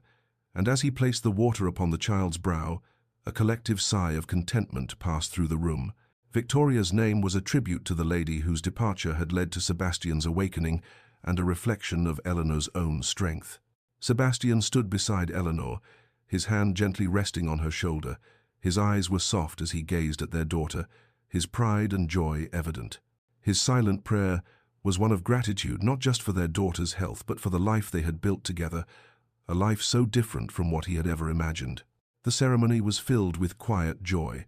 and as he placed the water upon the child's brow, a collective sigh of contentment passed through the room. Victoria's name was a tribute to the lady whose departure had led to Sebastian's awakening, and a reflection of Eleanor's own strength. Sebastian stood beside Eleanor, his hand gently resting on her shoulder. His eyes were soft as he gazed at their daughter, his pride and joy evident. His silent prayer was one of gratitude, not just for their daughter's health, but for the life they had built together, a life so different from what he had ever imagined. The ceremony was filled with quiet joy,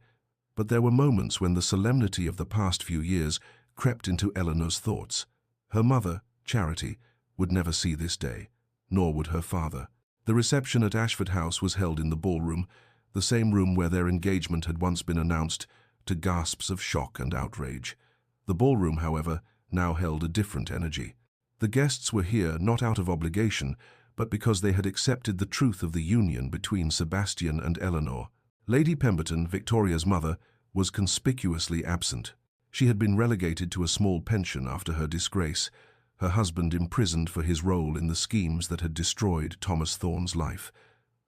but there were moments when the solemnity of the past few years crept into Eleanor's thoughts. Her mother, Charity, would never see this day, nor would her father. The reception at Ashford House was held in the ballroom, the same room where their engagement had once been announced, to gasps of shock and outrage. The ballroom, however, now held a different energy. The guests were here not out of obligation, but because they had accepted the truth of the union between Sebastian and Eleanor. Lady Pemberton, Victoria's mother, was conspicuously absent. She had been relegated to a small pension after her disgrace, her husband imprisoned for his role in the schemes that had destroyed Thomas Thorne's life.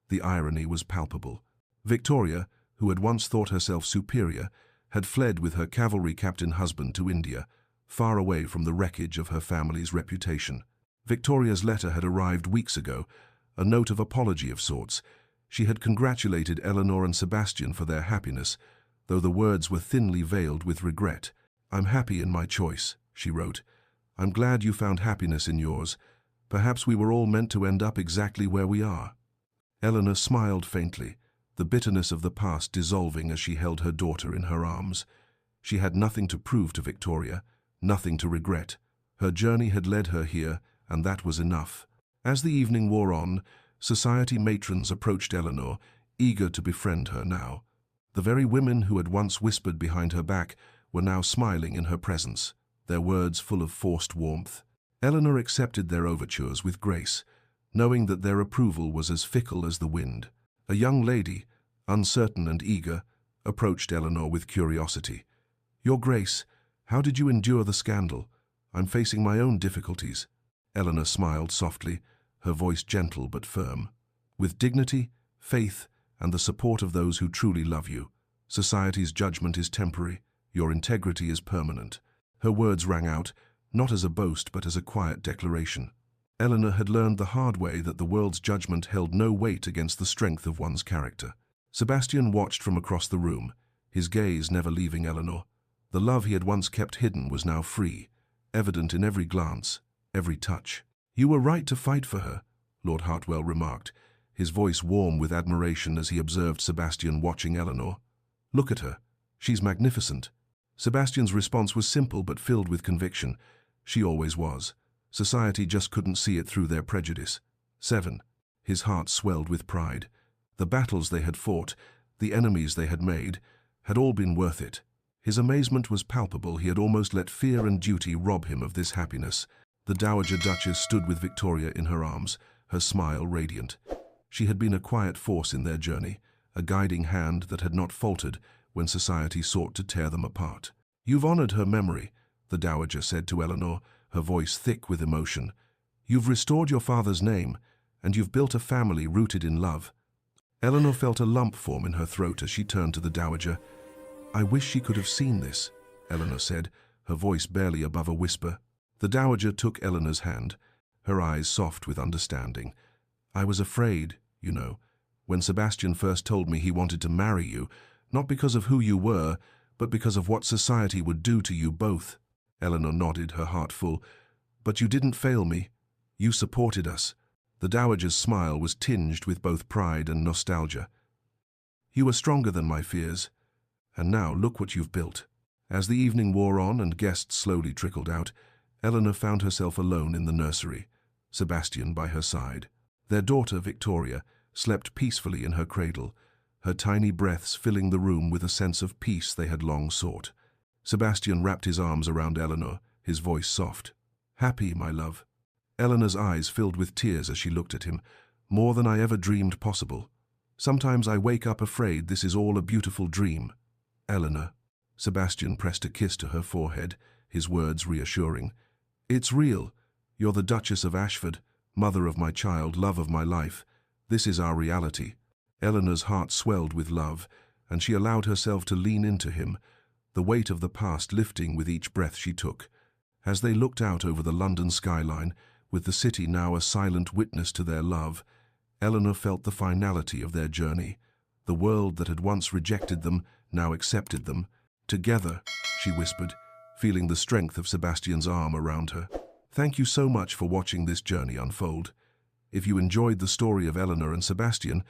The irony was palpable. Victoria, who had once thought herself superior, had fled with her cavalry captain husband to India, far away from the wreckage of her family's reputation. Victoria's letter had arrived weeks ago, a note of apology of sorts. She had congratulated Eleanor and Sebastian for their happiness, though the words were thinly veiled with regret. "I'm happy in my choice," she wrote. "I'm glad you found happiness in yours. Perhaps we were all meant to end up exactly where we are." Eleanor smiled faintly, the bitterness of the past dissolving as she held her daughter in her arms. She had nothing to prove to Victoria, nothing to regret. Her journey had led her here, and that was enough. As the evening wore on, society matrons approached Eleanor, eager to befriend her now. The very women who had once whispered behind her back were now smiling in her presence, their words full of forced warmth. Eleanor accepted their overtures with grace, knowing that their approval was as fickle as the wind. A young lady, uncertain and eager, approached Eleanor with curiosity. Your Grace, how did you endure the scandal? I'm facing my own difficulties. Eleanor smiled softly, her voice gentle but firm. With dignity, faith, and the support of those who truly love you, society's judgment is temporary, your integrity is permanent. Her words rang out, not as a boast but as a quiet declaration. Eleanor had learned the hard way that the world's judgment held no weight against the strength of one's character. Sebastian watched from across the room, his gaze never leaving Eleanor. The love he had once kept hidden was now free, evident in every glance, every touch. You were right to fight for her, Lord Hartwell remarked, his voice warm with admiration as he observed Sebastian watching Eleanor. Look at her. She's magnificent. Sebastian's response was simple but filled with conviction. She always was. Society just couldn't see it through their prejudice. 7. His heart swelled with pride. The battles they had fought, the enemies they had made, had all been worth it. His amazement was palpable. He had almost let fear and duty rob him of this happiness. The Dowager Duchess stood with Victoria in her arms, her smile radiant. She had been a quiet force in their journey, a guiding hand that had not faltered when society sought to tear them apart. You've honored her memory, the Dowager said to Eleanor, her voice thick with emotion. You've restored your father's name, and you've built a family rooted in love. Eleanor felt a lump form in her throat as she turned to the Dowager. I wish she could have seen this, Eleanor said, her voice barely above a whisper. The Dowager took Eleanor's hand, her eyes soft with understanding. I was afraid, you know, when Sebastian first told me he wanted to marry you, not because of who you were, but because of what society would do to you both. Eleanor nodded, her heart full. But you didn't fail me. You supported us. The Dowager's smile was tinged with both pride and nostalgia. You were stronger than my fears. And now look what you've built. As the evening wore on and guests slowly trickled out, Eleanor found herself alone in the nursery, Sebastian by her side. Their daughter, Victoria, slept peacefully in her cradle, her tiny breaths filling the room with a sense of peace they had long sought. Sebastian wrapped his arms around Eleanor, his voice soft. Happy, my love. Eleanor's eyes filled with tears as she looked at him. More than I ever dreamed possible. Sometimes I wake up afraid this is all a beautiful dream. Eleanor. Sebastian pressed a kiss to her forehead, his words reassuring. It's real. You're the Duchess of Ashford, mother of my child, love of my life. This is our reality. Eleanor's heart swelled with love, and she allowed herself to lean into him, the weight of the past lifting with each breath she took. As they looked out over the London skyline, with the city now a silent witness to their love, Eleanor felt the finality of their journey. The world that had once rejected them now accepted them. Together, she whispered, feeling the strength of Sebastian's arm around her. Thank you so much for watching this journey unfold. If you enjoyed the story of Eleanor and Sebastian,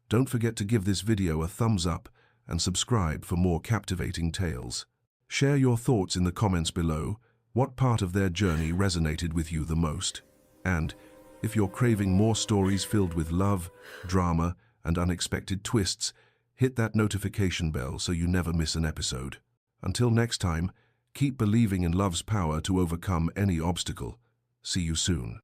don't forget to give this video a thumbs up and subscribe for more captivating tales. Share your thoughts in the comments below. What part of their journey resonated with you the most? And if you're craving more stories filled with love, drama, and unexpected twists, hit that notification bell so you never miss an episode. Until next time, keep believing in love's power to overcome any obstacle. See you soon.